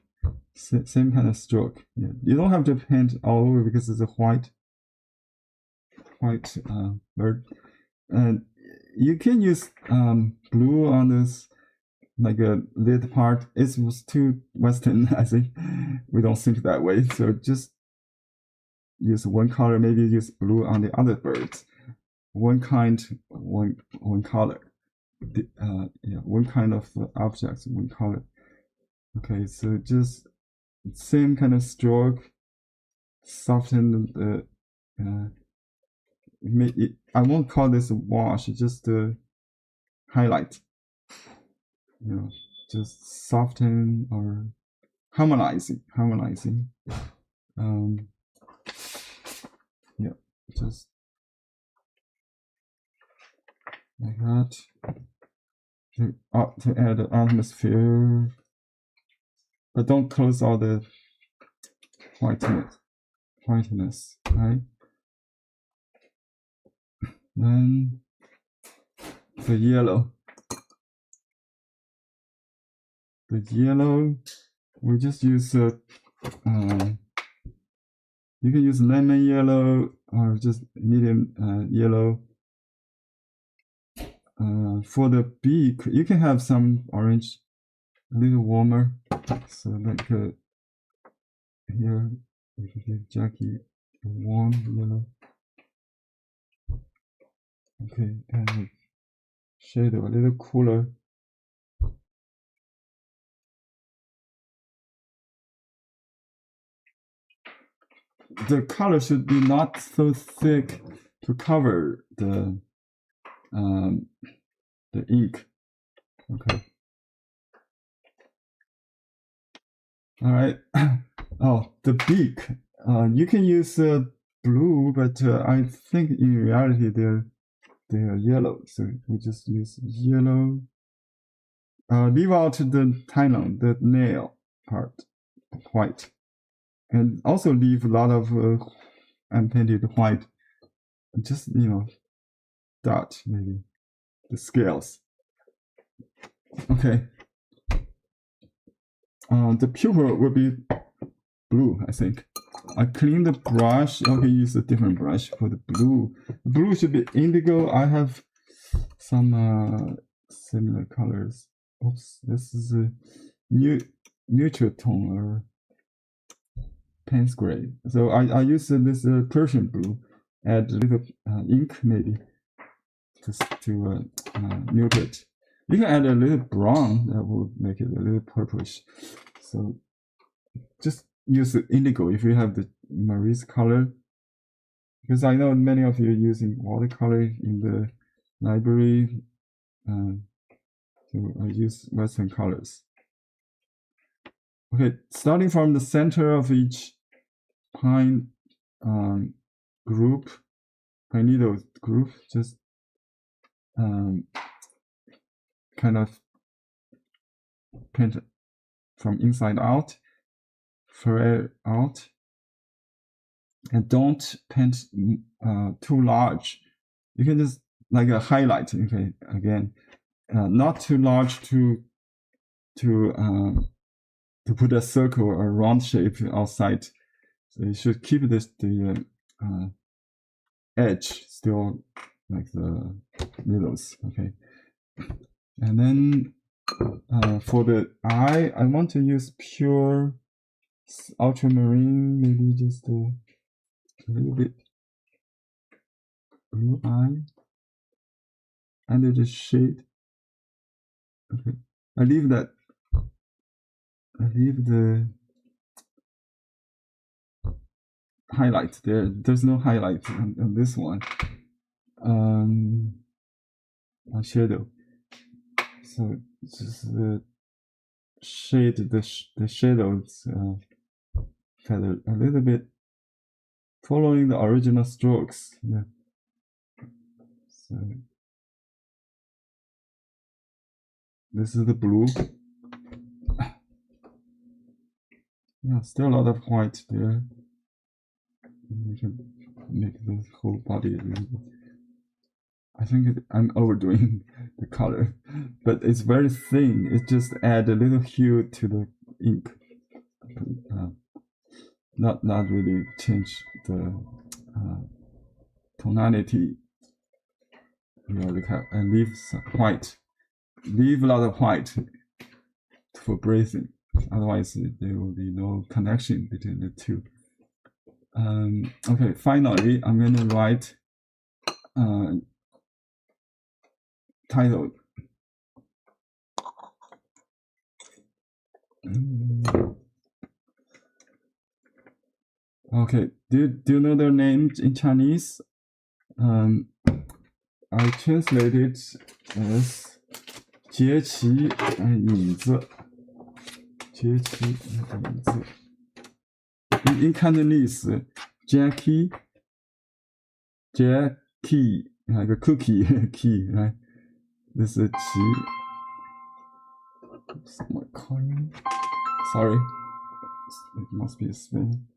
same kind of stroke. Yeah. You don't have to paint all over because it's a white bird. And you can use blue on this, like a lid part. It was too Western, I think. We don't think that way. So just use one color, maybe use blue on the other birds. One kind, one color. One kind of objects, one color. Okay, so just same kind of stroke, soften the. I won't call this a wash, just a highlight. Just soften or harmonizing. Just like that. To add the atmosphere, but don't close all the whiteness, right? Then the yellow, we just use you can use lemon yellow or just medium yellow. For the beak, you can have some orange, a little warmer. So like here, you can give Jackie a warm yellow. Okay, and shadow a little cooler. The color should be not so thick to cover the ink. Okay. All right. Oh, the beak. You can use blue, but I think in reality they're yellow. So we just use yellow. Leave out the talon, the nail part, white, and also leave a lot of unpainted white. Just dot maybe the scales. Okay. The pupil will be blue, I think. I clean the brush. Okay, use a different brush for the blue. Blue should be indigo. I have some similar colors. Oops, this is a neutral tone or Payne's gray. So I use this Persian blue. Add a little ink maybe just to mute it. You can add a little brown that will make it a little purplish. So just use the indigo if you have the Marie's color, because I know many of you are using watercolor in the library. So I use Western colors. Okay, starting from the center of each pine group, pine needle group, just kind of paint from inside out, flare out, and don't paint too large. You can just like a highlight. Okay, again, not too large to put a circle or round shape outside. So you should keep the edge still like the needles. Okay, and then for the eye, I want to use pure ultramarine, maybe just a little bit blue eye under the shade. Okay, I leave the highlight there. There's no highlight on this one. On shadow. So just shade the shadows feather a little bit, following the original strokes. Yeah. So this is the blue. Yeah, still a lot of white there. You can make the whole body a little bit. I think I'm overdoing the color, but it's very thin. It just add a little hue to the ink. Not really change the tonality. And leave some white. Leave a lot of white for breathing. Otherwise, there will be no connection between the two. Okay, finally, I'm going to write title. Okay, do you know their names in Chinese? I translated as 节气影子，节气影子。In Cantonese, Jackie, like a cookie, key, right? This is Qi. Someone calling. Sorry, it must be a spin.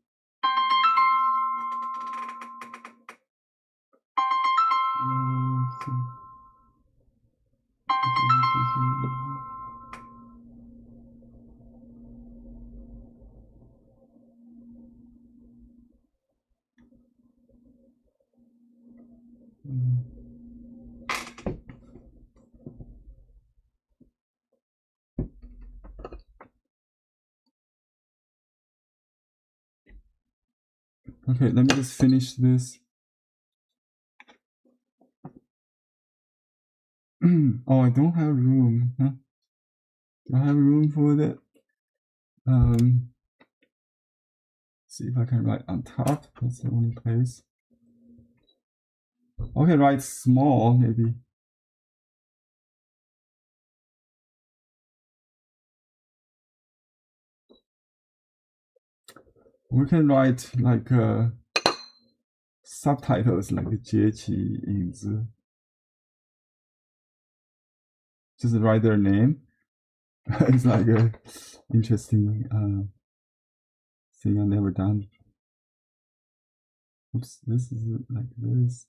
Okay, let me just finish this. Oh, I don't have room. Huh? Do I have room for that? See if I can write on top. That's the only place. Okay, write small maybe. We can write like subtitles like 崛起影子. Just write their name. It's like a interesting thing I've never done. Oops, this is like this.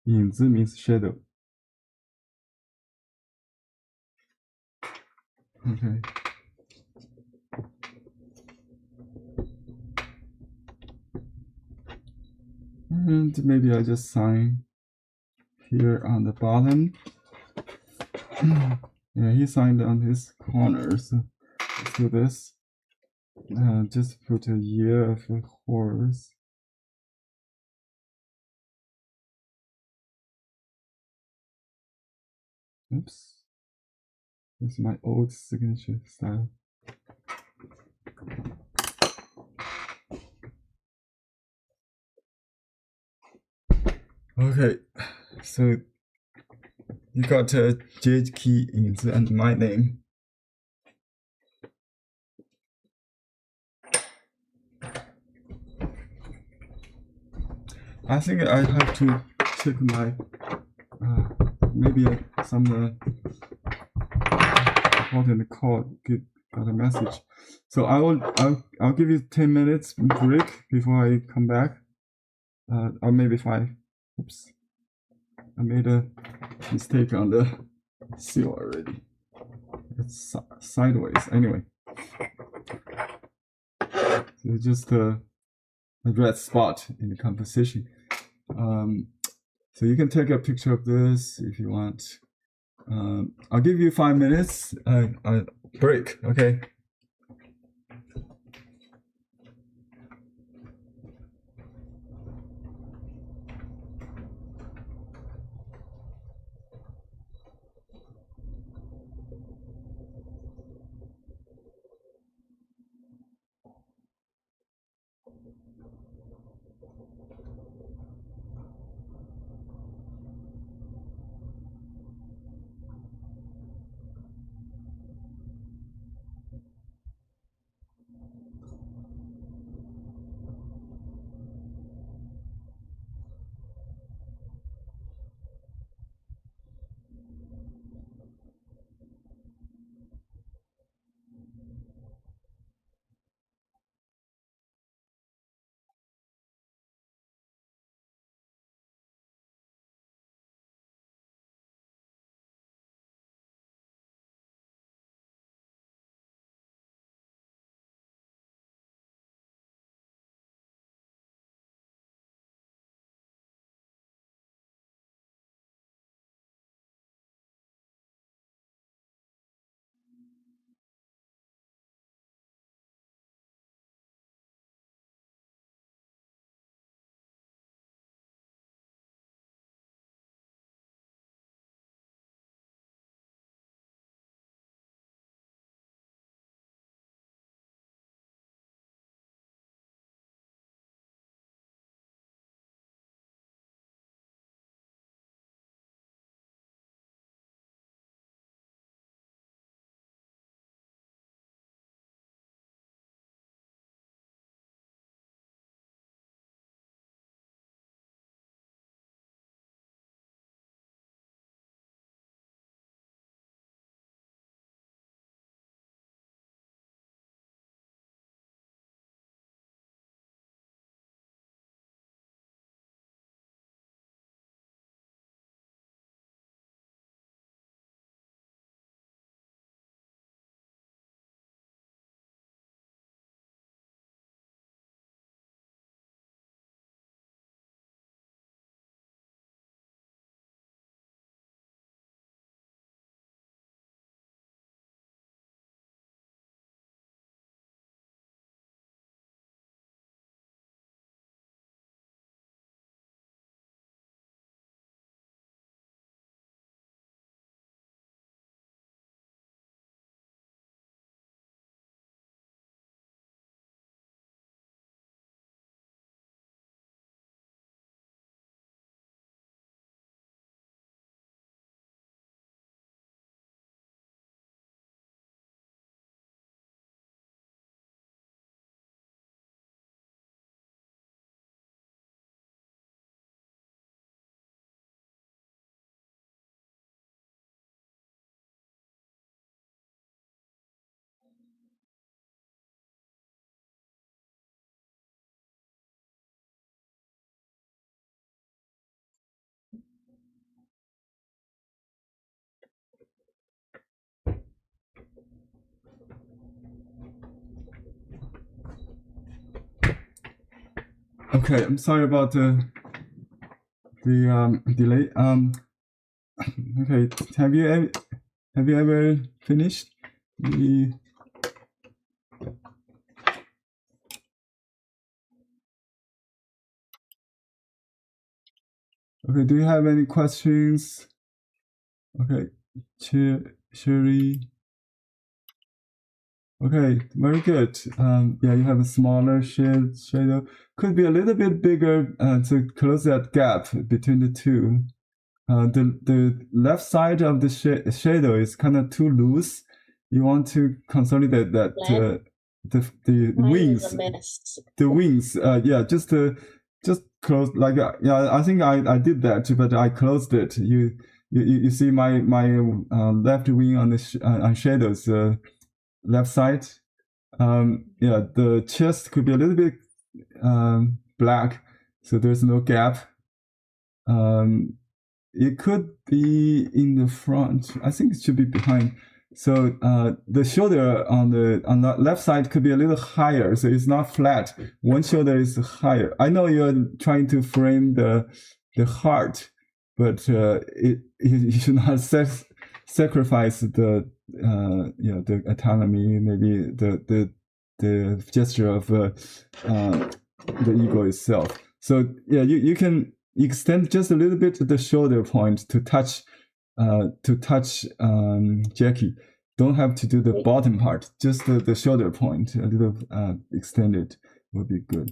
影子 means shadow. Okay. And maybe I just sign here on the bottom. Yeah, he signed on his corner, so let's do this. Just put a year of a horse. Oops. This is my old signature style. Okay, so you got Qi Yingzi and my name. I think I have to check my maybe some important call got a message. So I'll give you 10 minutes break before I come back. Or maybe 5. Oops. I made a mistake on the seal already. It's sideways. Anyway. So just a red spot in the composition. So you can take a picture of this if you want. I'll give you 5 minutes. Break, okay? Okay, I'm sorry about the delay. Okay, have you ever finished the? Okay, do you have any questions? Okay, Sherry. Okay, very good. Yeah, you have a smaller shadow. Could be a little bit bigger to close that gap between the two. The left side of the shadow is kind of too loose. You want to consolidate that the wings. The wings. Yeah, just close. Like yeah, I think I did that, but I closed it. You see my left wing on the on shadows left side. Yeah, the chest could be a little bit black, so there's no gap. It could be in the front. I think it should be behind. So the shoulder on the left side could be a little higher, so it's not flat. One shoulder is higher. I know you're trying to frame the heart, but you should not sacrifice the the autonomy, maybe the gesture of the ego itself. So yeah, you can extend just a little bit the shoulder point to touch Jackie. Don't have to do the bottom part, just the shoulder point, a little extended would be good.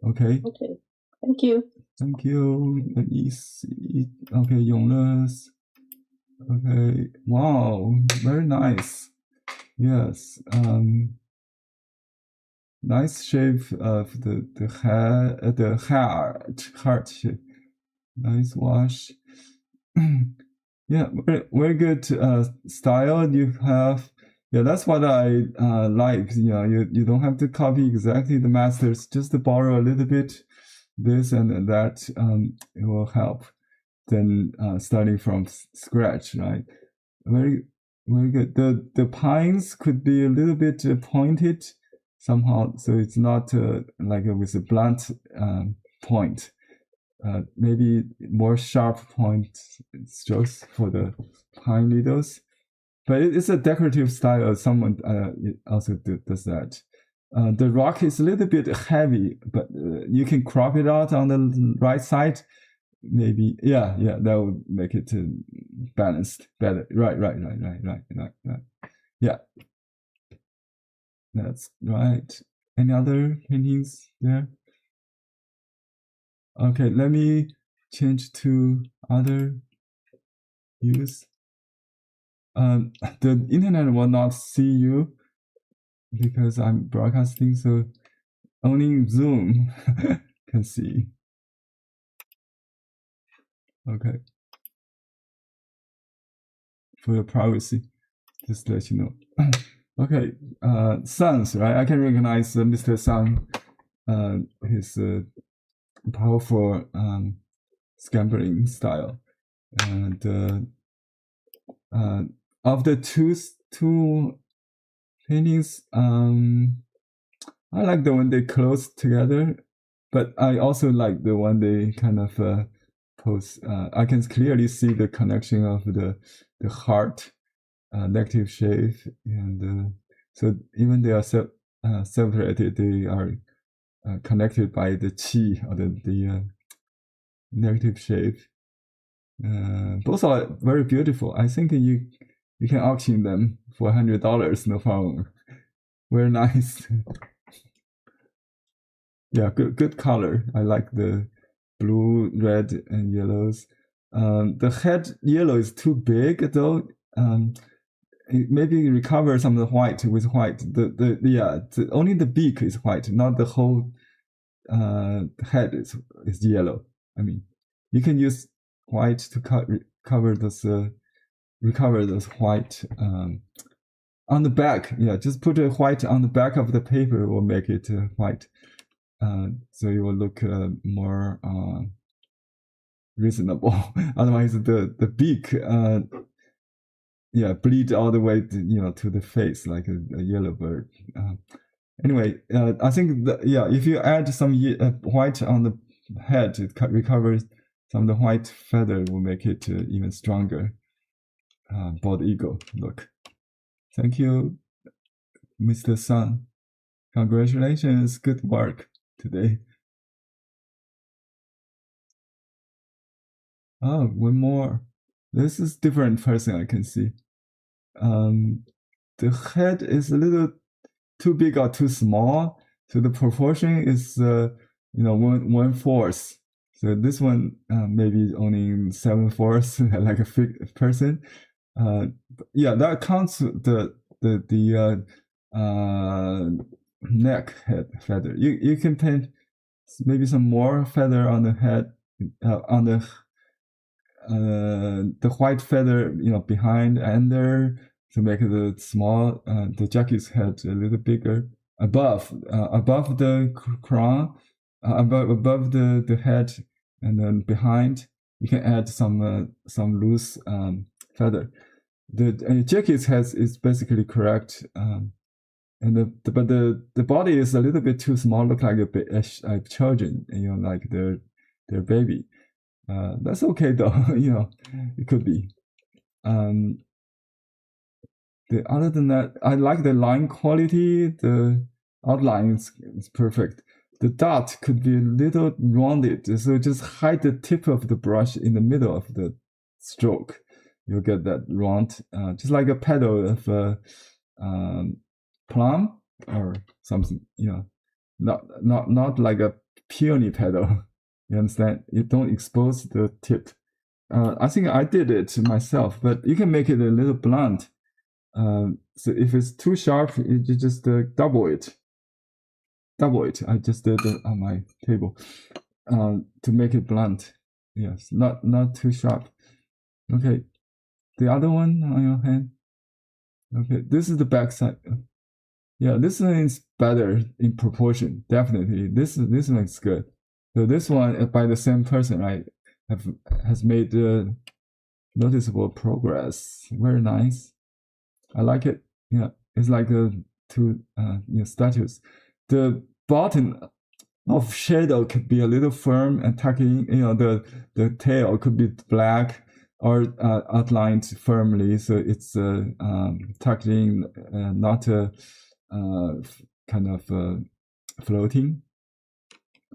Okay. Okay. Thank you. Thank you. Let me see. Okay, Yongless. Okay. Wow, very nice. Yes. Nice shape of the head, the heart shape. Nice wash. Yeah, very good style you have. Yeah, that's what I like. You know, you don't have to copy exactly the masters, just to borrow a little bit this and that. It will help. Then starting from scratch, right? Very good. The pines could be a little bit pointed somehow, so it's not like with a blunt point. Maybe more sharp point strokes for the pine needles, but it's a decorative style. Someone also does that. The rock is a little bit heavy, but you can crop it out on the right side. Maybe yeah, that would make it balanced better. Right. Yeah, that's right. Any other paintings there? Okay, let me change to other views. The internet will not see you because I'm broadcasting, so only Zoom can see. Okay. For your privacy, just let you know. Okay, Sans, right? I can recognize Mr. Sang, his powerful scampering style, and of the two paintings, I like the one they close together, but I also like the one they kind of pose. I can clearly see the connection of the heart, negative shape, and so even they are separated, they are connected by the qi or the negative shape. Both are very beautiful. I think you can auction them for $100, no problem. Very nice. Yeah, good color. I like the blue, red, and yellows. The head yellow is too big though. Maybe recover some of the white with white. Only the beak is white, not the whole head is yellow. I mean, you can use white to cover those recover those white on the back. Yeah, just put a white on the back of the paper will make it white. So it will look more reasonable. Otherwise, the beak bleed all the way to, to the face like a yellow bird. Anyway, I think if you add some white on the head, it recovers some of the white feather, will make it even stronger. Bald eagle look. Thank you, Mr. Sun. Congratulations, good work today. Oh, one more. This is different person I can see. The head is a little too big or too small, so the proportion is 1/4. So this one maybe only 7/4, like a person. That counts the neck head feather. You can paint maybe some more feather on the head, on the white feather, behind under, to make the small the jacket's head a little bigger above the crown, above the head, and then behind you can add some loose feather. The jacket's head is basically correct, but the body is a little bit too small, look like a children, like their baby. That's okay though, it could be. Other than that, I like the line quality. The outline is perfect. The dot could be a little rounded, so just hide the tip of the brush in the middle of the stroke. You'll get that round, just like a petal of a plum or something. Not like a peony petal. You understand? You don't expose the tip. I think I did it myself, but you can make it a little blunt. So if it's too sharp, you just double it. I just did it on my table to make it blunt. Yes, not too sharp. Okay, the other one on your hand. Okay, this is the back side. Yeah, this one is better in proportion. Definitely, this one is good. So this one by the same person, right, has made noticeable progress. Very nice. I like it. Yeah, it's like two statues. The bottom of shadow could be a little firm and tucking. The tail could be black or outlined firmly, so it's tucked in, not kind of floating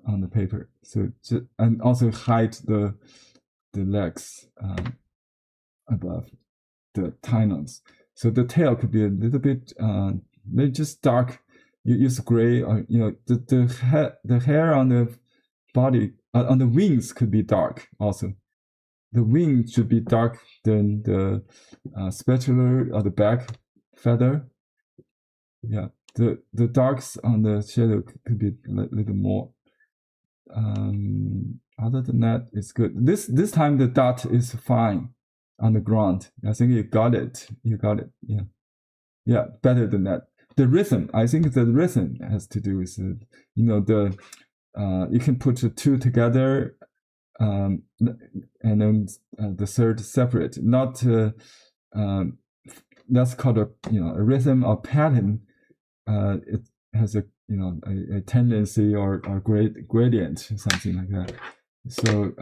on the paper. So and also hide the legs above the talons. So the tail could be a little bit just dark. You use gray, or the hair on the body, on the wings could be dark also. The wing should be dark than the spatula or the back feather. Yeah, the darks on the shadow could be a little more. Other than that, it's good. This time the dot is fine on the ground. I think you got it. Yeah, better than that. The rhythm, I think the rhythm has to do with you can put the two together, and then the third separate. Not that's called a rhythm or pattern. It has a tendency or gradient, something like that. So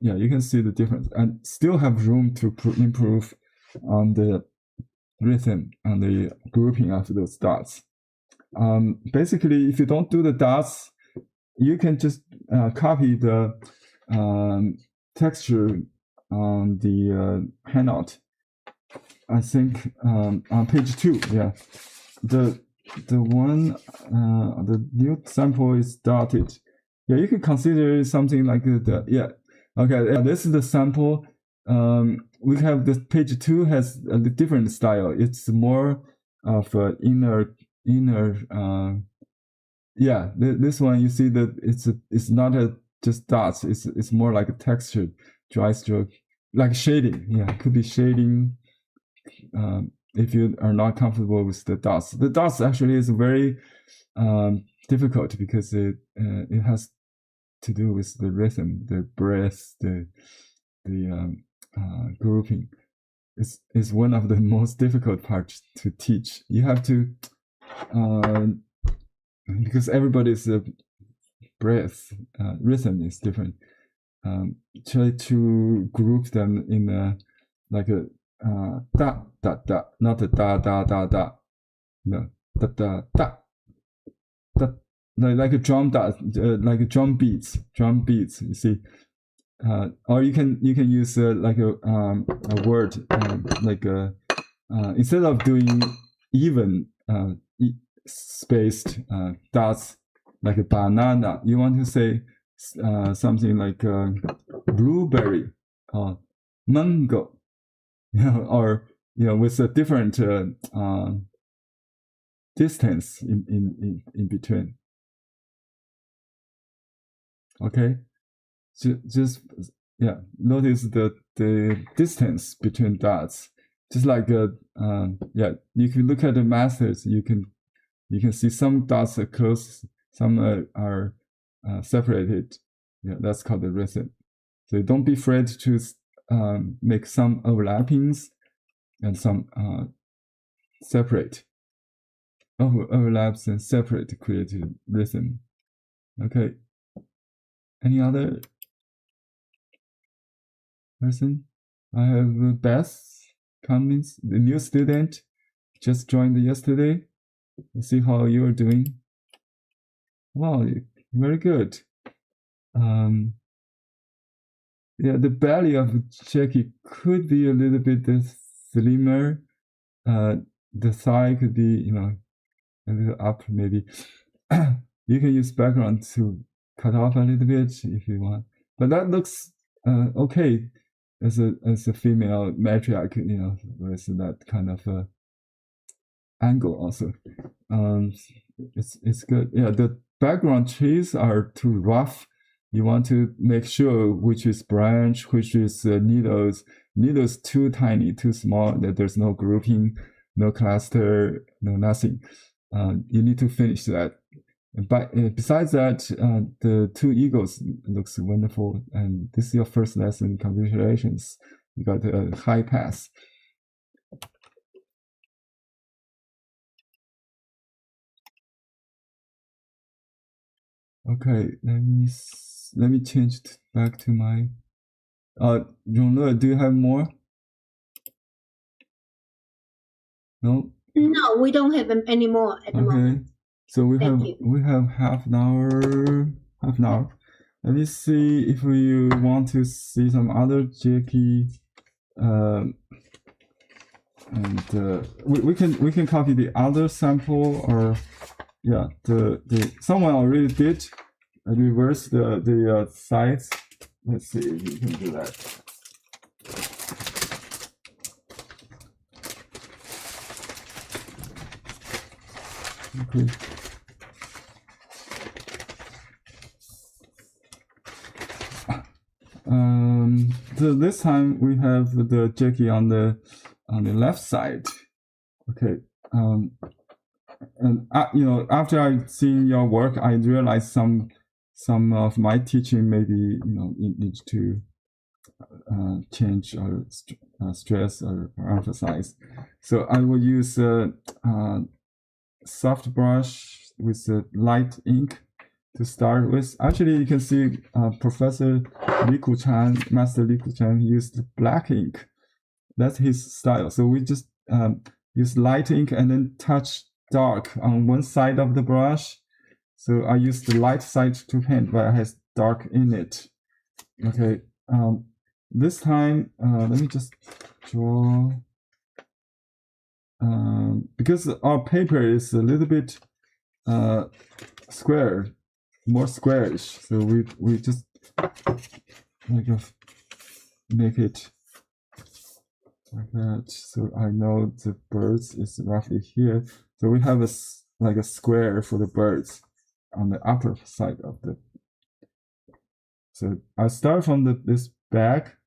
you can see the difference, and still have room to improve on the rhythm and the grouping of those dots. Basically, if you don't do the dots, you can just copy the texture on the handout. I think on page 2, the one the new sample is dotted. Yeah, you can consider something like that. Okay, this is the sample. We have this page 2 has a different style. It's more of inner. This one you see that it's not just dots. It's more like a texture, dry stroke, like shading. Yeah, it could be shading. If you are not comfortable with the dots actually is very difficult, because it has to do with the rhythm, the breath, the grouping. Is one of the most difficult parts to teach. You have to because everybody's breath rhythm is different. Try to group them in like a da da da, not a da da da da. No, da da da da, like a drum like a drum beats. You see, or you can use like a word like instead of doing even spaced dots like a banana, you want to say something like blueberry or mango, or with a different distance in between. Okay, just notice the distance between dots. Just like you can look at the masters. You can see some dots are close, some are separated. Yeah, that's called the rhythm. So don't be afraid to make some overlappings and some separate. Overlaps and separate to create a rhythm. Okay. Any other person? I have Beth Cummings, the new student, just joined yesterday. Let's see how you're doing. Wow, very good. Yeah, the belly of Jackie could be a little bit slimmer. The thigh could be, a little up maybe. You can use background to cut off a little bit if you want, but that looks okay as a female matriarch, with that kind of angle also. It's good. Yeah, the background trees are too rough. You want to make sure which is branch, which is needles. Needles too tiny, too small, that there's no grouping, no cluster, no nothing. You need to finish that. But besides that, the two eagles looks wonderful. And this is your first lesson. Congratulations. You got a high pass. Okay, let me change back to my Zhongle, do you have more? No? No, we don't have them anymore at the moment. So we have half an hour. Let me see if you want to see some other Jackie, and we can copy the other sample, or the someone already did reverse the sides. Let's see if we can do that. Okay. So this time we have the Jackie on the left side. Okay. And after I seen your work, I realized some of my teaching maybe needs to change or stress or emphasize. So I will use soft brush with light ink to start with. Actually, you can see Professor Li Kuchan, Master Li Kuchan, used black ink. That's his style. So we just use light ink and then touch dark on one side of the brush. So I use the light side to paint, but it has dark in it. Okay. This time, let me just draw. Because our paper is a little bit square, more squarish, so we just make it like that. So I know the birds is roughly here. So we have a square for the birds on the upper side of the. So I start from this back.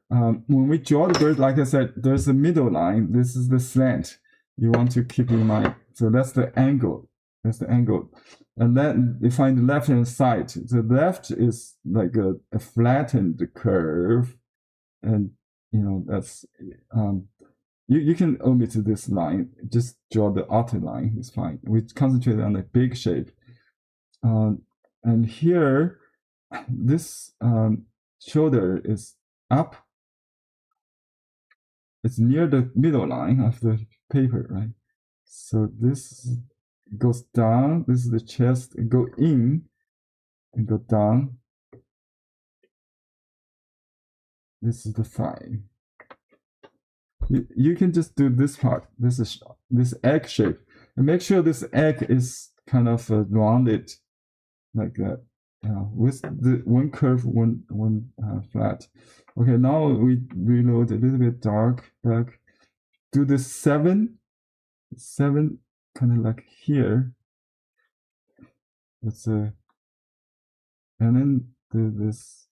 When we draw the bird, like I said, there's a middle line. This is the slant you want to keep in mind. So that's the angle. And then you find the left-hand side. The left is like a flattened curve. And, that's, you can omit this line. Just draw the outer line. It's fine. We concentrate on the big shape. And here, this shoulder is up. It's near the middle line of the paper, right? So this goes down. This is the chest. Go in and go down. This is the thigh. You can just do this part. This is this egg shape, and make sure this egg is kind of rounded, like that, with the one curve, one flat. Okay, now we reload a little bit dark back. Do this 7, kind of like here. That's and then do this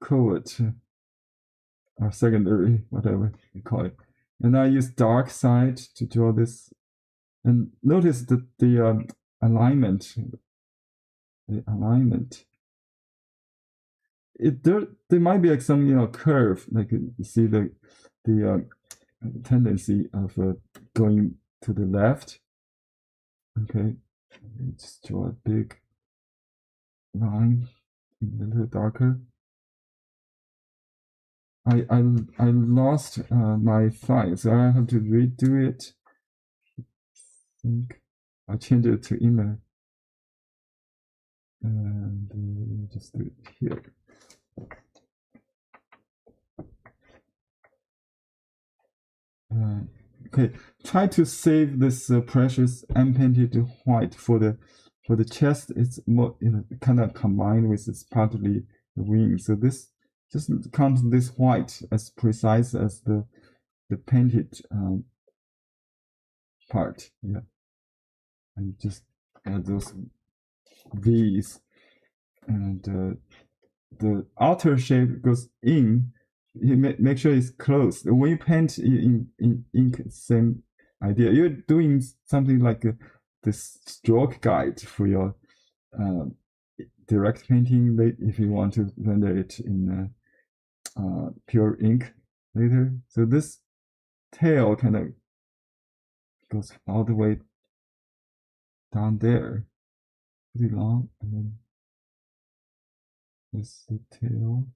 covert or secondary, whatever you call it. And I use dark side to draw this. And notice that the alignment. There might be like some curve, like you see the tendency of going to the left. Okay, just draw a big line, a little darker. I lost my thigh, so I have to redo it. I think I'll change it to inner, and just do it here. Okay, try to save this precious unpainted white for the chest. It's more kind of combined with this partly the wing. So this just count this white as precise as the painted part. Yeah, and just add those V's, and the outer shape goes in. You make sure it's closed. When you paint in ink, same idea. You're doing something like this stroke guide for your direct painting. If you want to render it in pure ink later. So this tail kind of goes all the way down there, pretty long, and then this is the tail.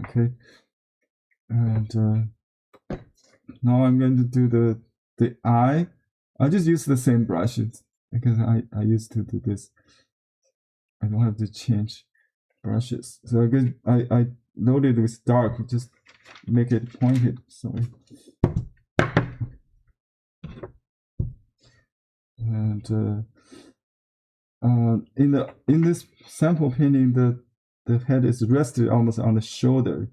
Okay, and now I'm going to do the eye. I just use the same brushes because I used to do this. I don't have to change brushes. So I loaded with dark, just make it pointed. Sorry. And in this sample painting, the head is rested almost on the shoulder.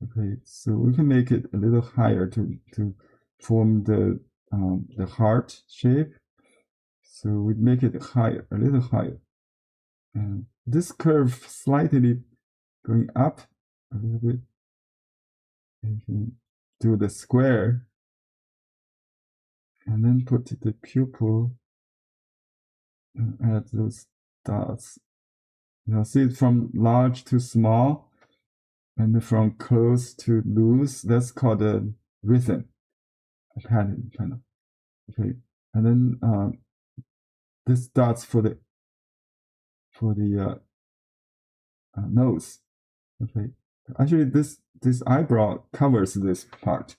Okay, so we can make it a little higher to form the heart shape. So we make it higher, a little higher. And this curve slightly going up a little bit. And you can do the square, and then put the pupil and add those dots. Now see it from large to small, and from close to loose. That's called a rhythm, a pattern kind of. Okay, and then this dots for the nose. Okay, actually this eyebrow covers this part.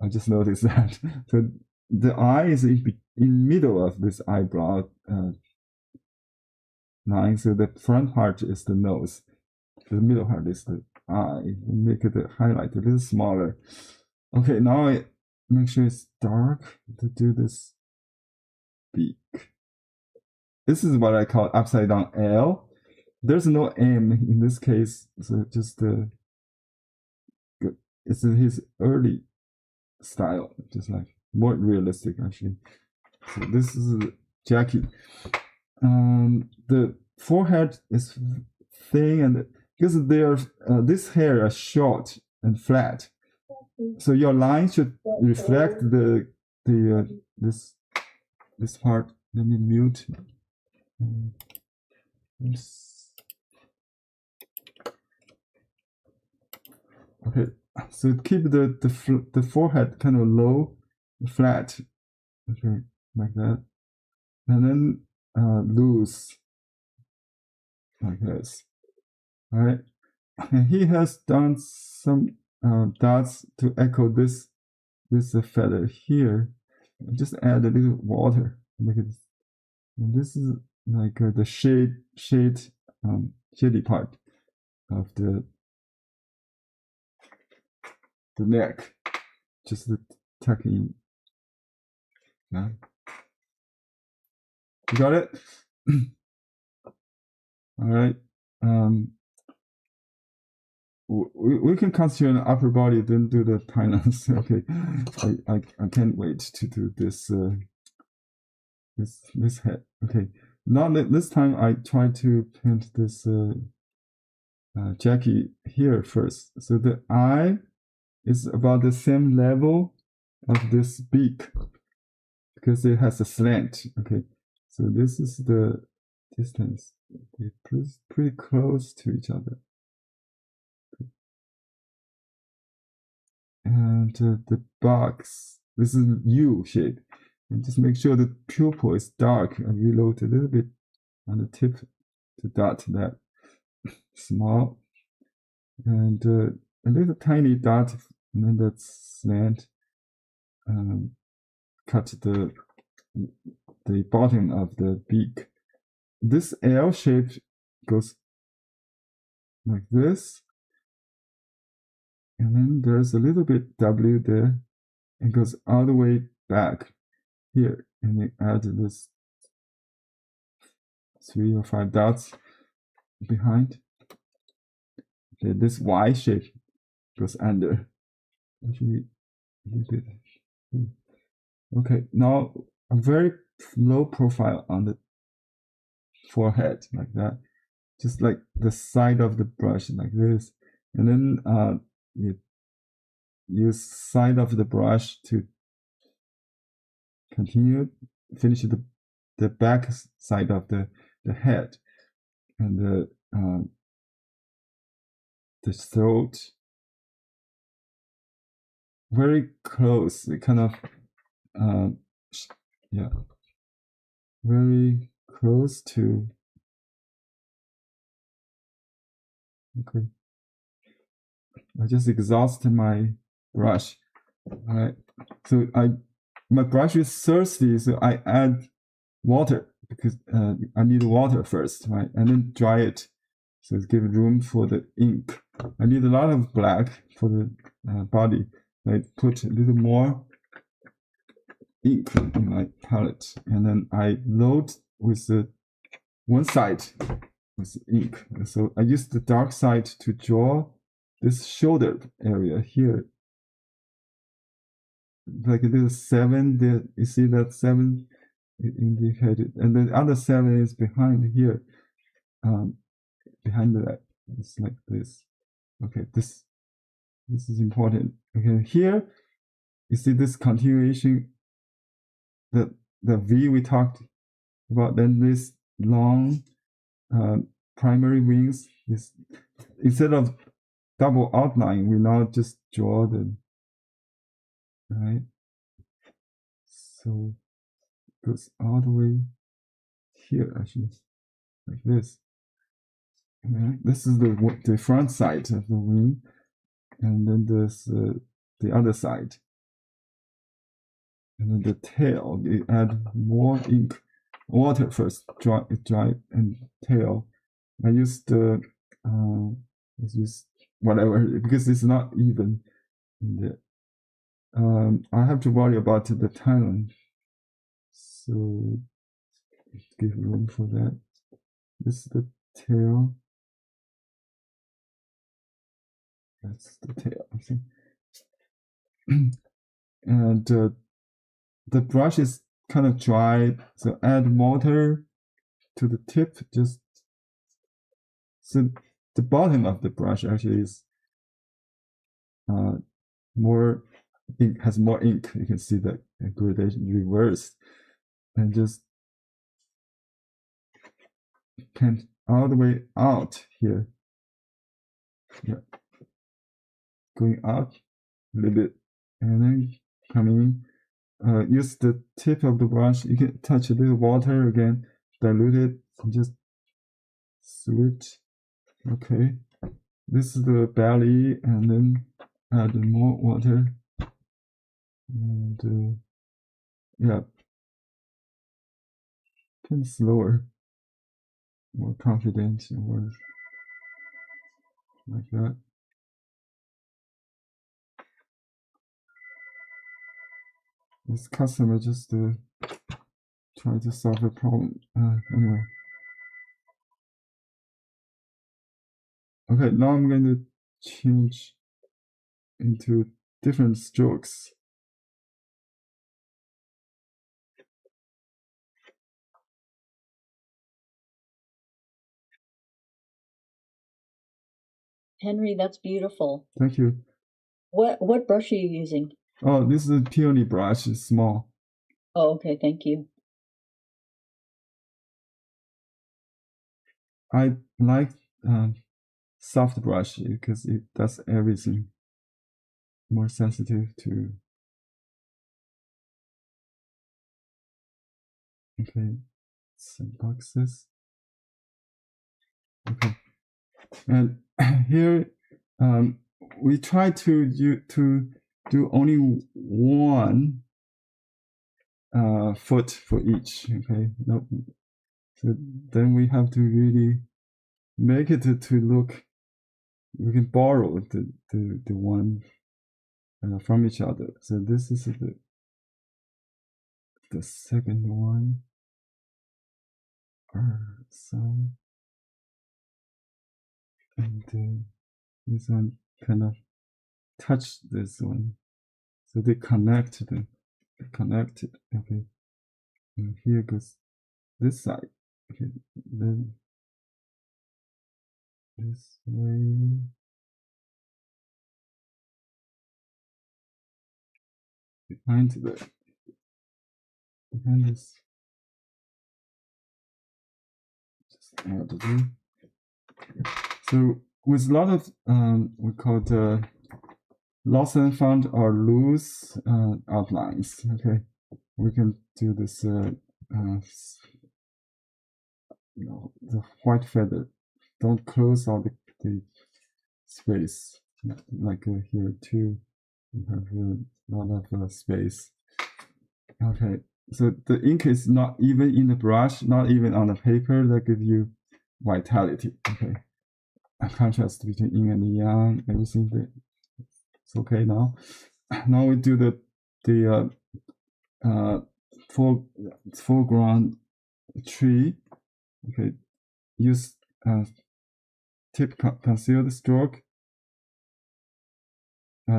I just noticed that. So the eye is in middle of this eyebrow line. So the front part is the nose. The middle part is the eye. Make the highlight a little smaller. Okay, now I make sure it's dark to do this beak. This is what I call upside down L. There's no M in this case, so just it's his early style, just like more realistic actually. So this is Jackie. The forehead is thin, and because this hair is short and flat, so your line should reflect this part. Let me mute. Okay, so keep the forehead kind of low, flat. Okay, like that, and then loose like this. All right, and he has done some dots to echo this feather here. Just add a little water. Look at this. And this is like the shady part of the neck. Just the tucking. Yeah. You got it? All right. We can concentrate on the upper body, then do the talons. Okay. I can't wait to do this this head. Okay. Now this time I try to paint this Jackie here first. So the eye is about the same level of this beak because it has a slant. Okay. So this is the distance. They're pretty close to each other. And the box, this is U shape. And just make sure the pupil is dark and reload a little bit on the tip to dot that small. And a little tiny dot, and then that slant. Cut the bottom of the beak. This L shape goes like this. And then there's a little bit W there. It goes all the way back here. And we add this 3 or 5 dots behind. Okay, this Y shape goes under. Actually, a little bit. Okay, now a very low profile on the forehead, like that. Just like the side of the brush, like this. And then you use side of the brush to continue, finish the back side of the head and the throat. Very close, it kind of yeah, very close to. Okay, I just exhausted my brush. All right, so my brush is thirsty, so I add water because I need water first, right, and then dry it, so it gives room for the ink. I need a lot of black for the body. I put a little more ink in my palette, and then I load with the one side with ink. So I use the dark side to draw this shoulder area here, like a little 7 there. You see that 7 indicated, and the other 7 is behind here, behind that. It's like this. Okay, this is important. Okay, here you see this continuation, the V we talked about, then this long primary wings. This, instead of double outline, we now just draw them, right? So it goes all the way here, actually, like this. Okay. This is the front side of the wing, and then there's the other side. And then the tail, you add more ink, water first, dry and tail. I used let's use whatever because it's not even. I have to worry about the talon, so give room for that. This is the tail. That's the tail, I think. And the brush is kind of dry, so add water to the tip. Just so the bottom of the brush actually is more ink, has more ink. You can see the gradation reversed, and just paint all the way out here. Yeah, going out a little bit, and then coming in. Use the tip of the brush. You can touch a little water again, dilute it and just switch. Okay, this is the belly, and then add more water, and yeah, kind of slower, more confident, or like that. This customer just try to solve a problem. Anyway. Okay, now I'm going to change into different strokes. Henry, that's beautiful. Thank you. What brush are you using? Oh, this is a peony brush. It's small. Oh, okay, thank you. I like soft brush because it does everything. More sensitive to. Okay, some boxes. Okay, and here we try to do only one foot for each. Okay, no, so then we have to really make it to look. We can borrow the one from each other. So this is the second one. So and this one kind of touch this one, so they connected. Okay, and here goes this side. Okay, then this way. Behind this. Just add it. So with a lot of we call the lost and found or loose outlines. Okay, we can do this. The white feather. Don't close all the space. Like here too, we have a lot of space. Okay, so the ink is not even in the brush, not even on the paper. That gives you vitality. Okay, a contrast between yin and yang, everything. It's okay now. Now we do the foreground tree. Okay, use tip concealed stroke.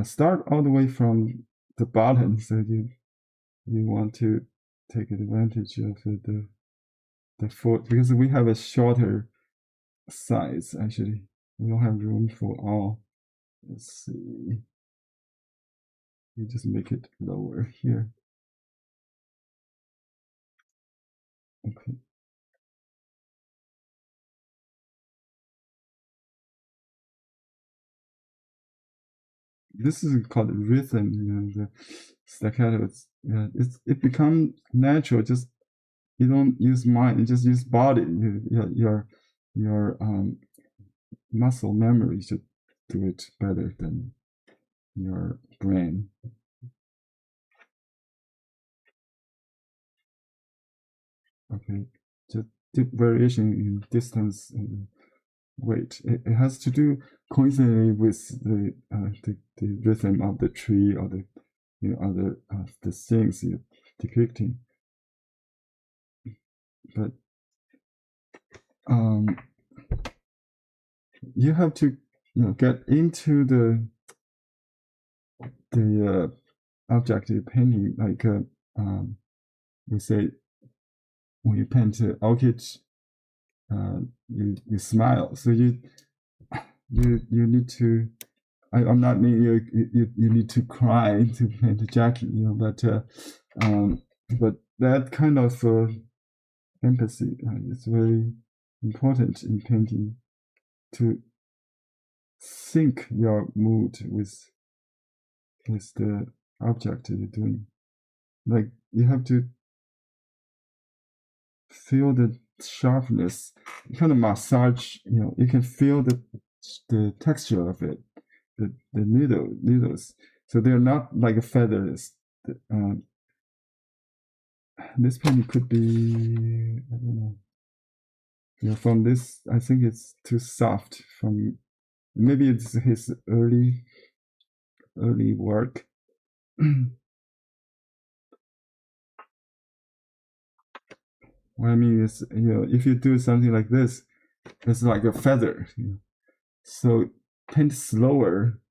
Start all the way from the bottom, so you want to take advantage of the foot, because we have a shorter size. Actually, we don't have room for all. Let's see. We just make it lower here. Okay. This is called rhythm. The staccato. It becomes natural. Just you don't use mind. You just use body. Your muscle memory should do it better than your brain. Okay, just variation in distance and weight. It has to do coincidentally with the rhythm of the tree or the other the things you're depicting. But you have to get into the objective painting, like we say when you paint orchids, you smile. So you need to. I'm not meaning you need to cry to paint a jacket, but that kind of empathy is very important in painting, to sync your mood with the object you're doing. Like you have to feel the sharpness, kind of massage. You can feel the texture of it, the needles. So they're not like feathers. This penny could be, I don't know. From this, I think it's too soft. Maybe it's his early work. What I mean is, if you do something like this, it's like a feather. So paint slower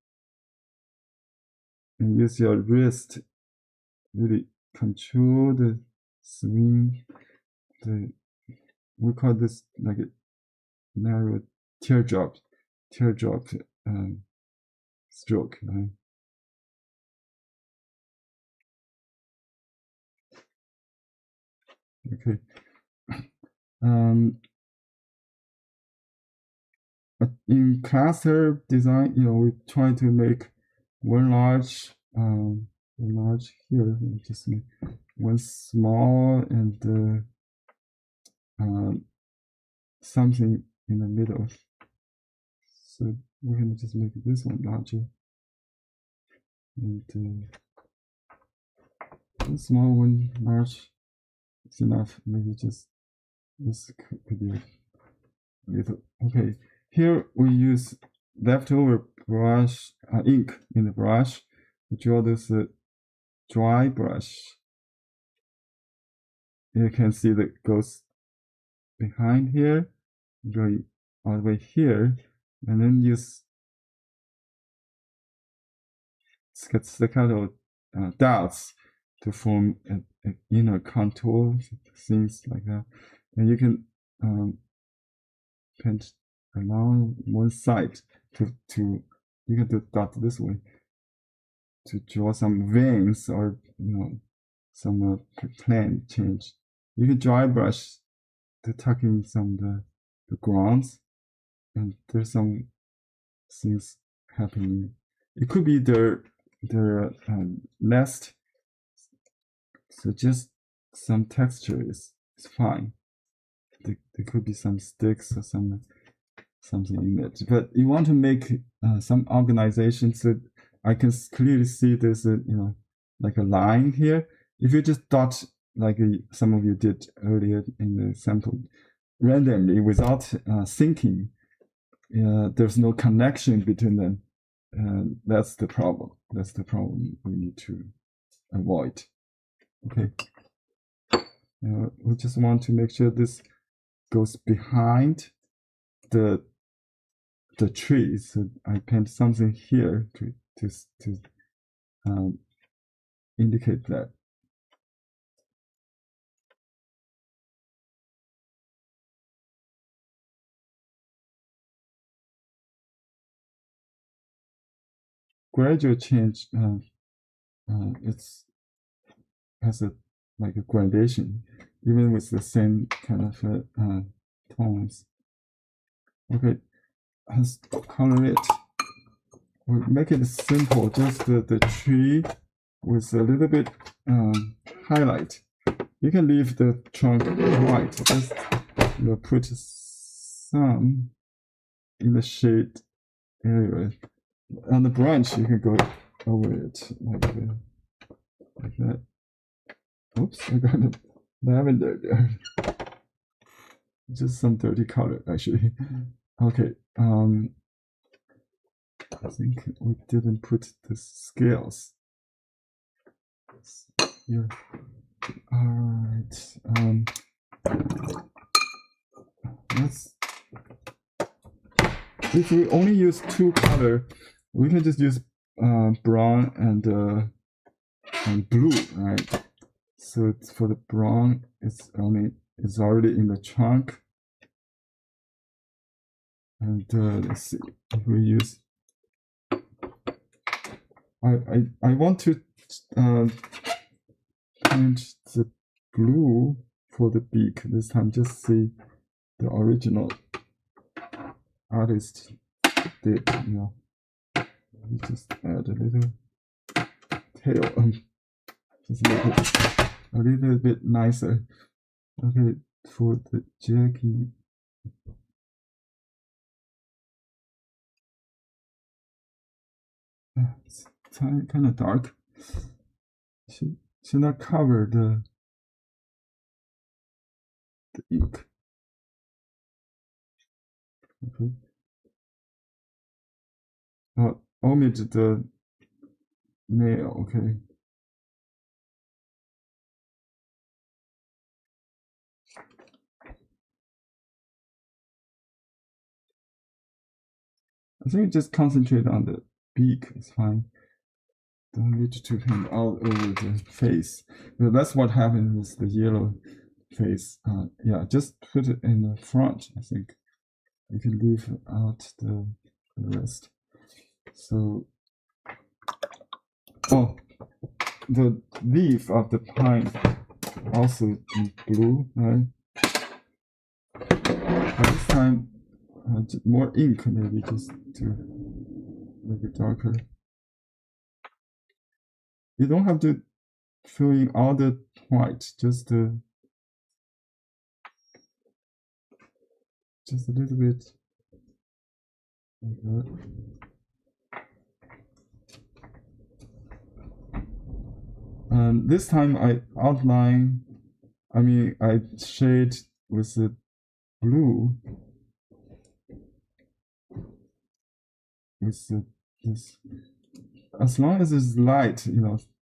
and use your wrist. Really control the swing. We call this like a narrow teardrop stroke, right? Okay. In cluster design, we try to make one large here. Just make one small and something in the middle. So we're gonna just make this one larger, and the small one large. It's enough. Maybe just this could be a little. Okay. Here we use leftover brush ink in the brush to draw this dry brush. You can see that goes behind here, going all the way here, and then use staccato dots to form an inner contour, things like that. And you can paint along one side to you can do dot this way to draw some veins or some plan change. You can dry brush to tuck in some the grounds, and there's some things happening. It could be their nest, so just some texture is fine. There could be some sticks or something in it, but you want to make some organization so I can clearly see there's like a line here. If you just dot like some of you did earlier in the sample randomly without thinking, there's no connection between them. That's the problem. That's the problem we need to avoid. Okay. We just want to make sure this goes behind the tree. So I paint something here to indicate that. Gradual change, has like a gradation, even with the same kind of tones. Okay, let's color it. We make it simple, just the tree with a little bit highlight. You can leave the trunk white. Just put some in the shade area. On the branch, you can go over it like that. Oops, I got the lavender there. Just some dirty color, actually. Okay. I think we didn't put the scales here. All right. If we only use two color, we can just use brown and blue, right? So for the brown, it's already in the trunk. And let's see if we use. I want to paint the blue for the beak this time. Just see the original artist did. Just add a little tail, just make it a little bit nicer. Okay, for the Jackie. It's kind of dark. 现在 cover the ink. Okay. Omit the nail. Okay. I think just concentrate on the beak. It's fine. Don't need to paint all over the face. That's what happened with the yellow face. Yeah, just put it in the front. I think you can leave out the rest. So, the leaf of the pine also in blue, right? But this time, more ink maybe just to make it darker. You don't have to fill in all the white, just a little bit like that. This time I shade with the blue with this. As long as it's light,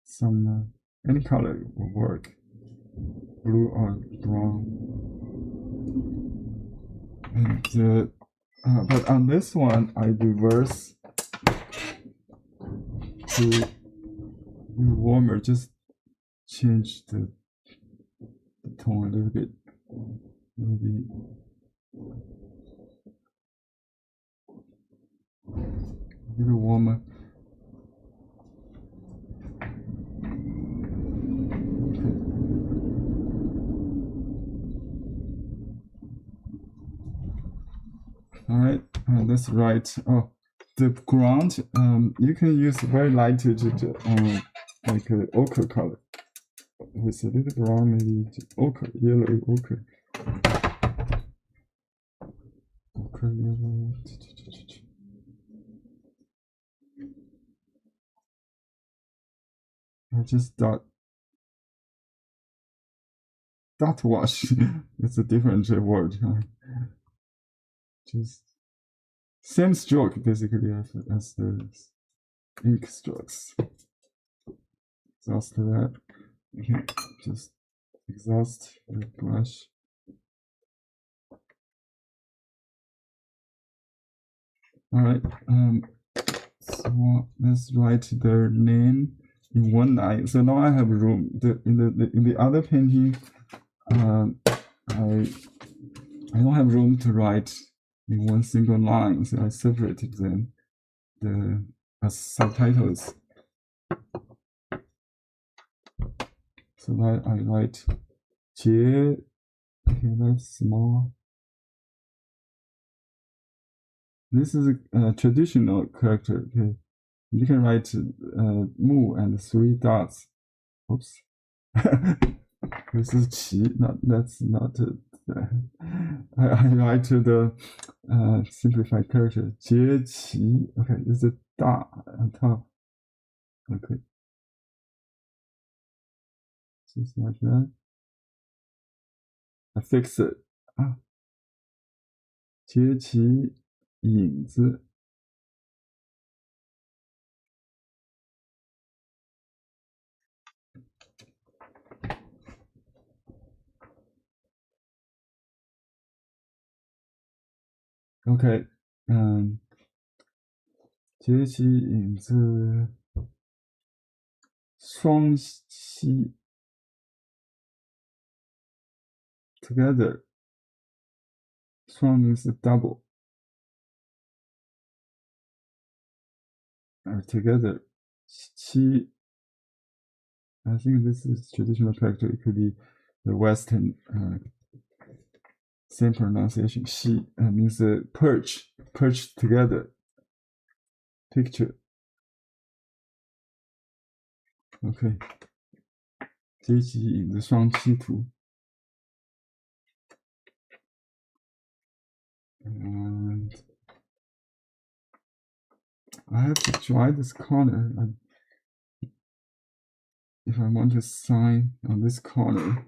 some any color will work, blue or brown. And but on this one, I reverse to warmer, just change the tone a little bit, maybe a little warmer. All right, that's right. Oh, the ground, you can use very light like ochre color with a little brown, maybe ochre, yellow ochre. Ochre, yellow. I just dot wash. It's a different word. Just same stroke basically as the ink strokes. Exhaust that. Okay, just exhaust the brush. All right. So let's write their name in one line. So now I have room. In the other painting, I don't have room to write in one single line, so I separated them as subtitles. So that I write Jie. Okay, that's small. This is a traditional character. Okay, you can write Mu and 3 dots. Oops. This is Qi. That's not. I write the simplified character. Jie Qi. Okay, this is Da on top. Okay. Just like that. I fix it. 接其影子。OK，接其影子，双栖 together， 双 means double， together， 栖 I think this is traditional character. It could be the Western same pronunciation. Xi means perch together. Picture. OK. 这一集影子双栖图。And I have to dry this corner. If I want to sign on this corner,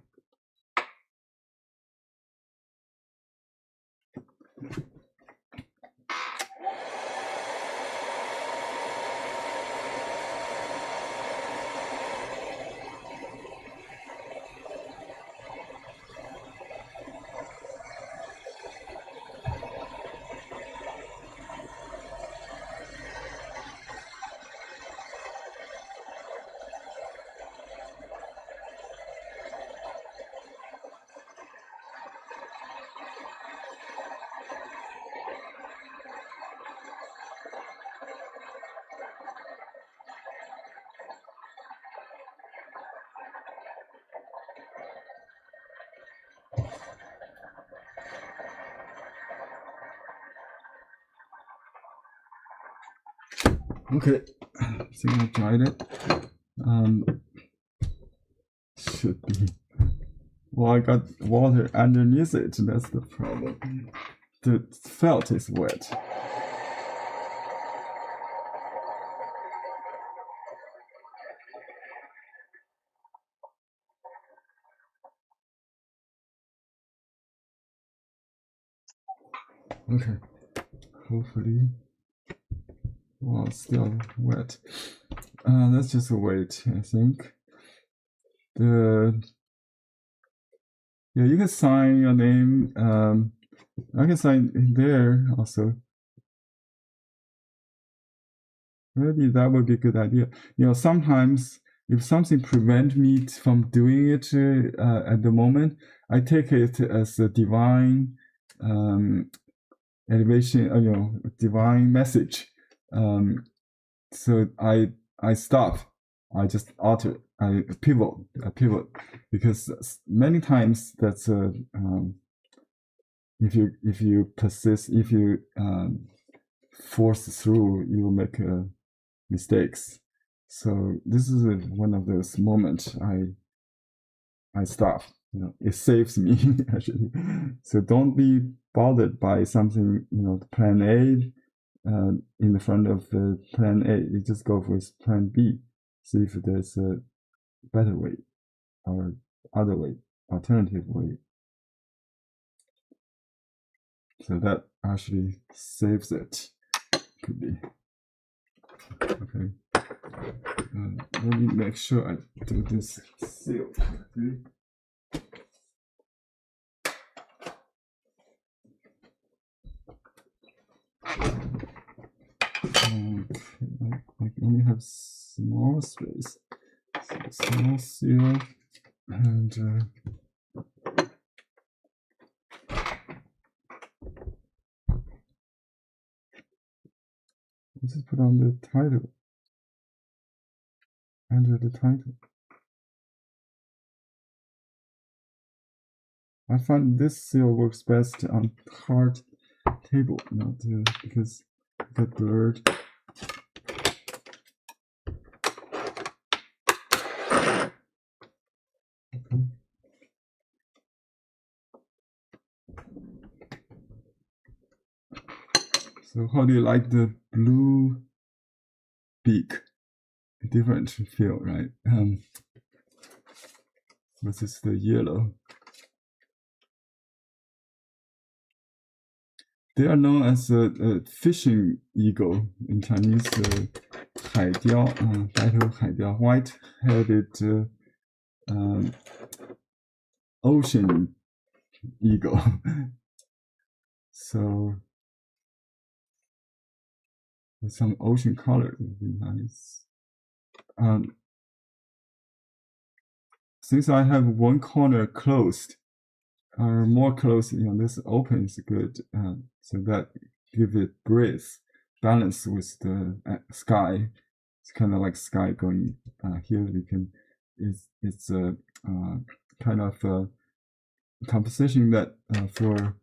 okay, I think I dried it. Should be. Well, I got water underneath it. That's the problem. The felt is wet. Okay, hopefully, well, still wet. Let's just wait. I think yeah, you can sign your name. I can sign there also. Maybe that would be a good idea. You know, sometimes if something prevents me from doing it at the moment, I take it as a divine elevation, you know, divine message. So I stop. I just alter. I pivot. Because many times that's if you persist, if you force through, you will make mistakes. So this is one of those moments I stop. You know, it saves me actually. So don't be bothered by something. You know, plan A in the front of plan A. You just go with plan B. See if there's a better way or other way, alternative way. So that actually saves it. Could be. Okay. Let me make sure I do this seal correctly. Okay, I only have small space. So small seal and let's just put on the title. Enter the title. I find this seal works best on card table, not because it got blurred. Okay. So how do you like the blue beak? A different feel, right? Versus the yellow. They are known as a fishing eagle in Chinese, 海雕, 白头海雕, white-headed ocean eagle. So with some ocean color would be nice. Since I have one corner closed, or more closed, you know, this open is good, so that give it breath, balance with the sky. It's kind of like sky going here. We can, it's a kind of composition that for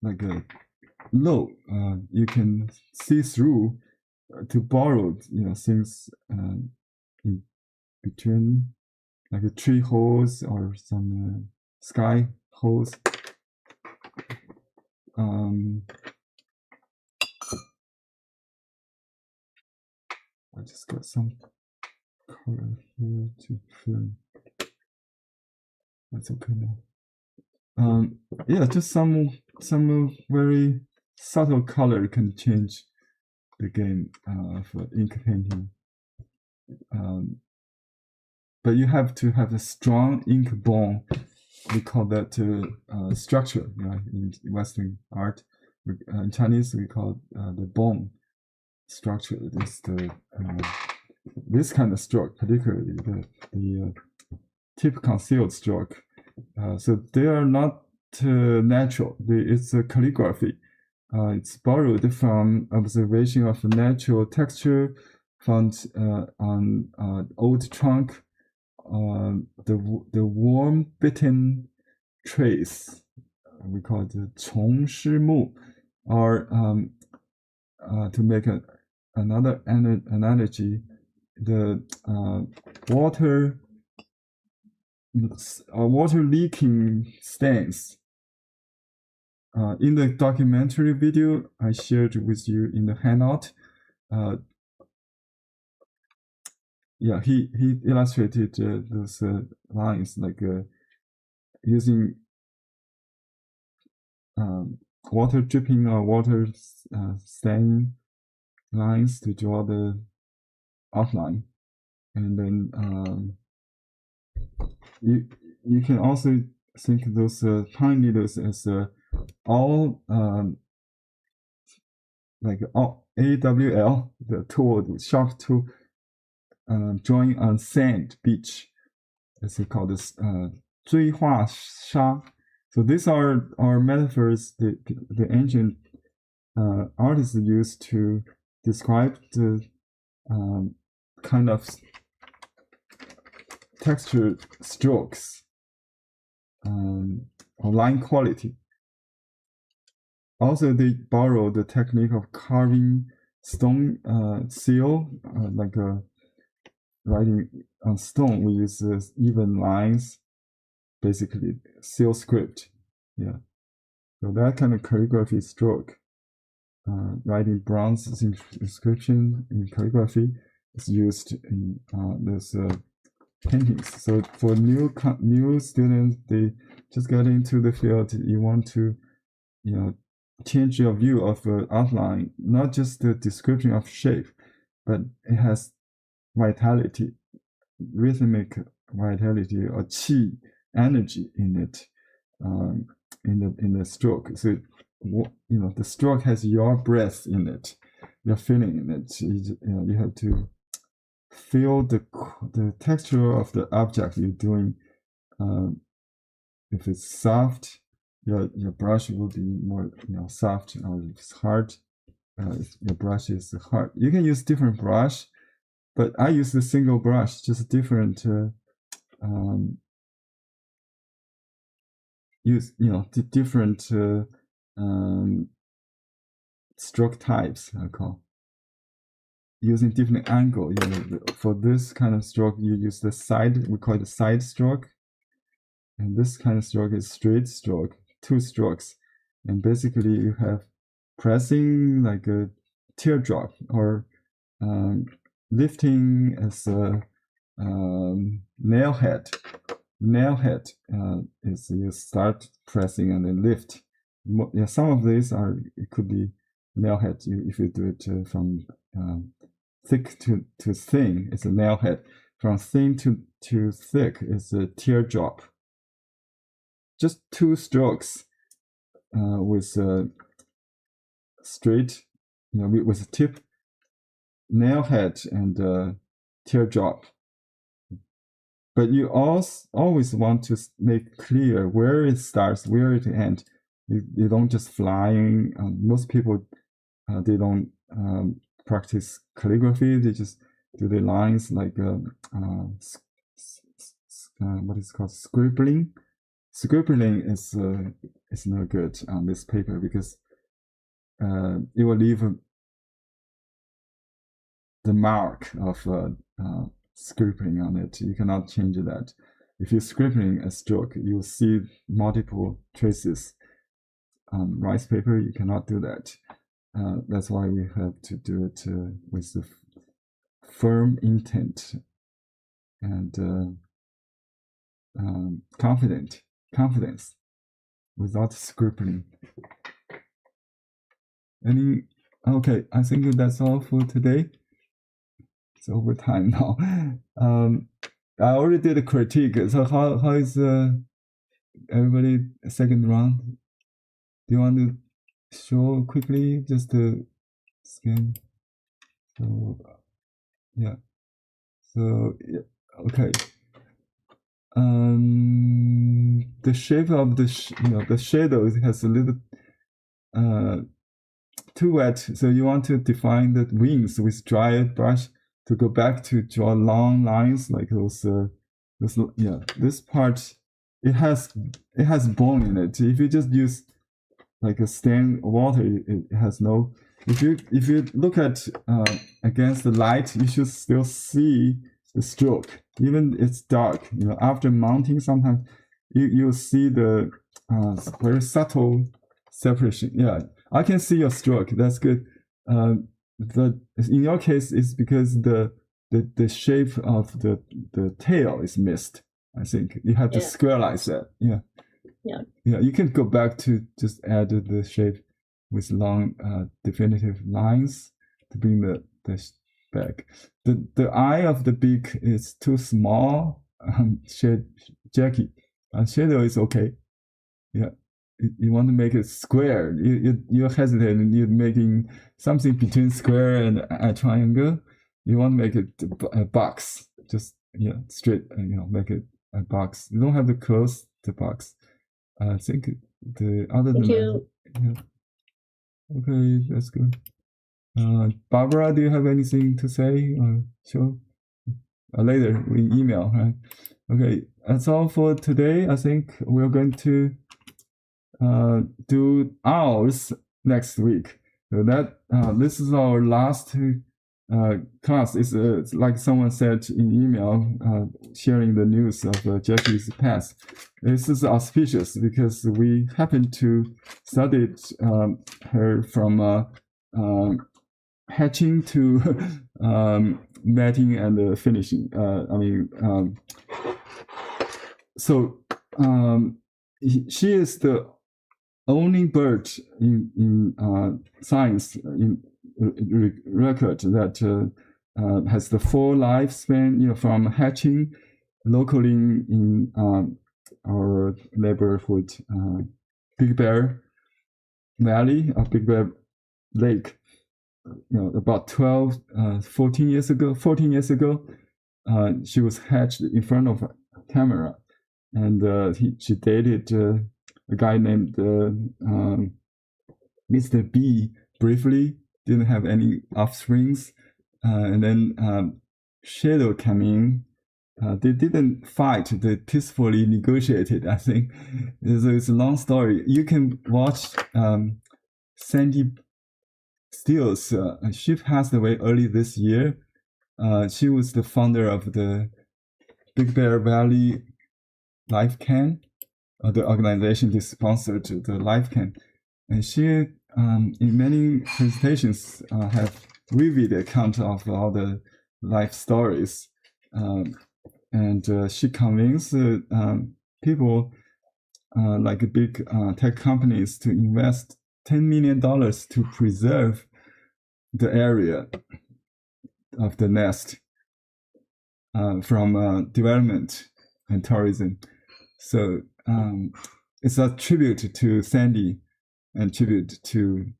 like a low, you can see through to borrow, you know, things in between, like a tree holes or some sky holes. I just got some color here to fill. That's okay now. Yeah, just some very subtle color can change the game for ink painting. But you have to have a strong ink bone. We call that structure, right? In Western art, in Chinese we call the bone structure. This kind of stroke, particularly the tip concealed stroke. So they are not natural. It's a calligraphy. It's borrowed from observation of natural texture found on old trunk. The warm bitten trace, we call it 虫师木, or to make another analogy, the water leaking stains. In the documentary video I shared with you in the handout, yeah, he illustrated those lines like using water dripping or water stain lines to draw the outline, and then you can also think those pine needles as all like AWL, the tool, the sharp tool, drawing on sand beach. It's called this 追画沙. So these are metaphors the ancient artists used to describe the kind of texture strokes or line quality. Also, they borrow the technique of carving stone seal, like writing on stone. We use even lines, basically seal script. Yeah, so that kind of calligraphy stroke, writing bronze inscription in calligraphy, is used in this paintings. So for new students, they just get into the field. You want to, change your view of outline, not just the description of shape, but it has vitality, rhythmic vitality or qi energy in it, in the stroke. So the stroke has your breath in it, your feeling in it. You have to feel the texture of the object you're doing. If it's soft, your brush will be more soft, or if it's hard, your brush is hard. You can use different brush, but I use the single brush, just different different stroke types, I call. Using different angle. For this kind of stroke, you use the side, we call it the side stroke. And this kind of stroke is straight stroke, 2 strokes. And basically you have pressing like a teardrop, or lifting as a nail head. Nail head is you start pressing and then lift. Some of these it could be nail head. If you do it from thick to thin, it's a nail head. From thin to thick is a teardrop. Just 2 strokes with straight, with a tip, nail head, and teardrop. But you always want to make clear where it starts, where it ends. You don't just flying. Most people they don't practice calligraphy. They just do the lines like what is called scribbling. Scribbling is no good on this paper, because it will leave the mark of scribbling on it. You cannot change that. If you're scribbling a stroke, you will see multiple traces. rice paper, you cannot do that. That's why we have to do it with the firm intent and confidence, without scrupling. Okay, I think that's all for today. It's over time now. I already did a critique. So how is everybody second round? Do you want to show quickly just to scan? So yeah. So yeah, okay. The shape of the shadow has a little too wet, so you want to define the wings with dry brush to go back to draw long lines like those. This part it has bone in it. If you just use like a stained water, it has no. If you look at against the light, you should still see the stroke, even it's dark. After mounting, sometimes you see the very subtle separation. Yeah, I can see your stroke. That's good. In your case, it's because the shape of the tail is missed. I think you have to squarize that. Yeah. You can go back to just add the shape with long definitive lines to bring the back. The eye of the beak is too small. Jackie, shadow is okay. Yeah, you want to make it square. You hesitate and you're making something between square and a triangle. You want to make it a box. Just straight. Make it a box. You don't have to close the box. I think the other than that, okay, that's good. Barbara, do you have anything to say or show? Later in email, right? Okay, that's all for today. I think we're going to do ours next week. So that this is our last class. It's like someone said in email, sharing the news of Jackie's pass. This is auspicious because we happen to study her from hatching to matting and finishing. She is the only bird in science in record that has the full lifespan, from hatching locally in our neighborhood, Big Bear Valley or Big Bear Lake. About 14 years ago, she was hatched in front of a camera, and she dated a guy named Mr. B briefly, didn't have any offsprings, and then Shadow came in. They didn't fight, they peacefully negotiated, I think. So it's a long story. You can watch Sandy Stills. She passed away early this year. She was the founder of the Big Bear Valley Life Can, the organization that sponsored the Life Can. And she, in many presentations, have vivid account of all the life stories. And she convinced people like big tech companies to invest $10 million to preserve the area of the nest from development and tourism. So it's a tribute to Sandy and tribute to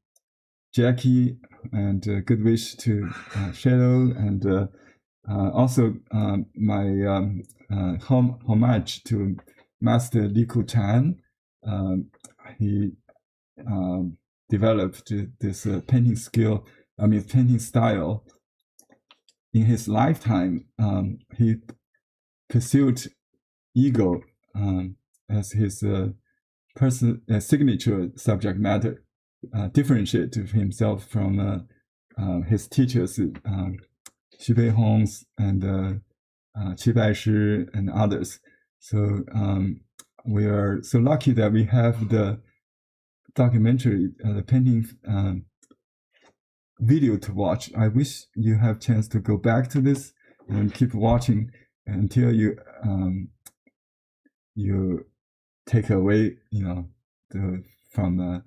Jackie, and good wish to Shadow, and also my homage to Master Li Kuchan. He developed this painting style. In his lifetime, he pursued ego as his signature subject matter, differentiate himself from his teachers, Qi Beihong and Qi Baishi and others. So we are so lucky that we have the documentary, the painting video to watch. I wish you have chance to go back to this and keep watching until you you take away, from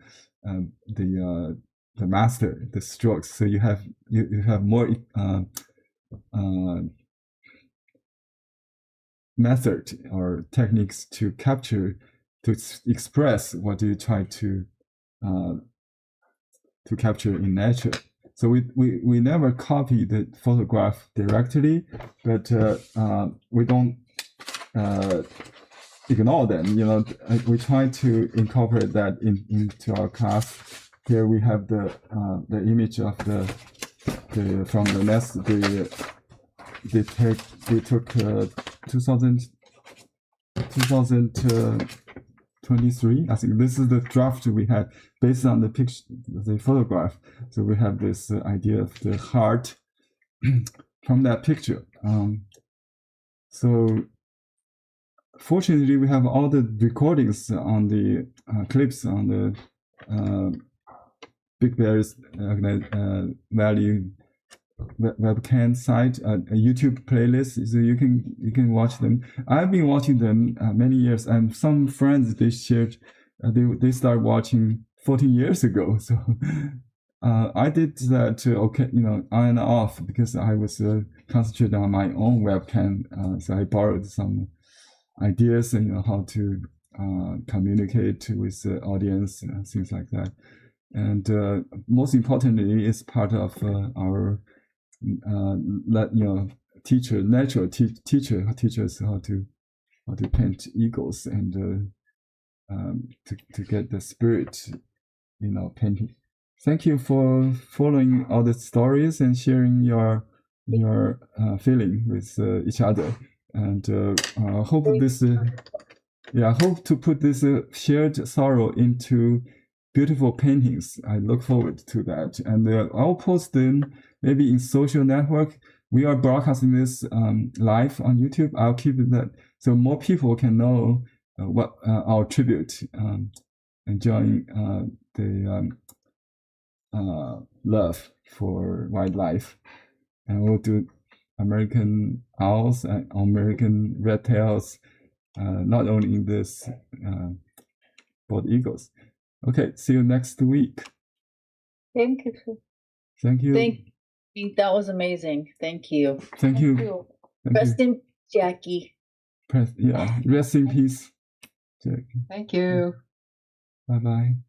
the master, the strokes. So you have more method or techniques to capture, to express what you try to capture in nature. So we never copy the photograph directly, but we don't ignore them. We try to incorporate that into our class. Here we have the image of the from the nest. They took 2023. I think this is the draft we had based on the picture, the photograph. So we have this idea of the heart from that picture. So fortunately, we have all the recordings on the clips on the Big Bear's Valley webcam site, a YouTube playlist, so you can watch them. I've been watching them many years, and some friends they shared, they started watching 14 years ago. So I did that on and off because I was concentrated on my own webcam. So I borrowed some ideas and how to communicate with the audience and things like that. And most importantly, it's part of our natural teacher teaches how to paint eagles and to get the spirit, painting. Thank you for following all the stories and sharing your feeling with each other. And hope this, hope to put this shared sorrow into beautiful paintings. I look forward to that, and I'll post them maybe in social network. We are broadcasting this live on YouTube. I'll keep that so more people can know what our tribute, enjoying the love for wildlife, and we'll do American owls and American red tails, not only in this bald eagles. Okay, see you next week. Thank you. Thank you. Thank you. That was amazing. Thank you. Thank you. Rest in Jackie. Rest in peace, Jackie. Thank you. Bye-bye.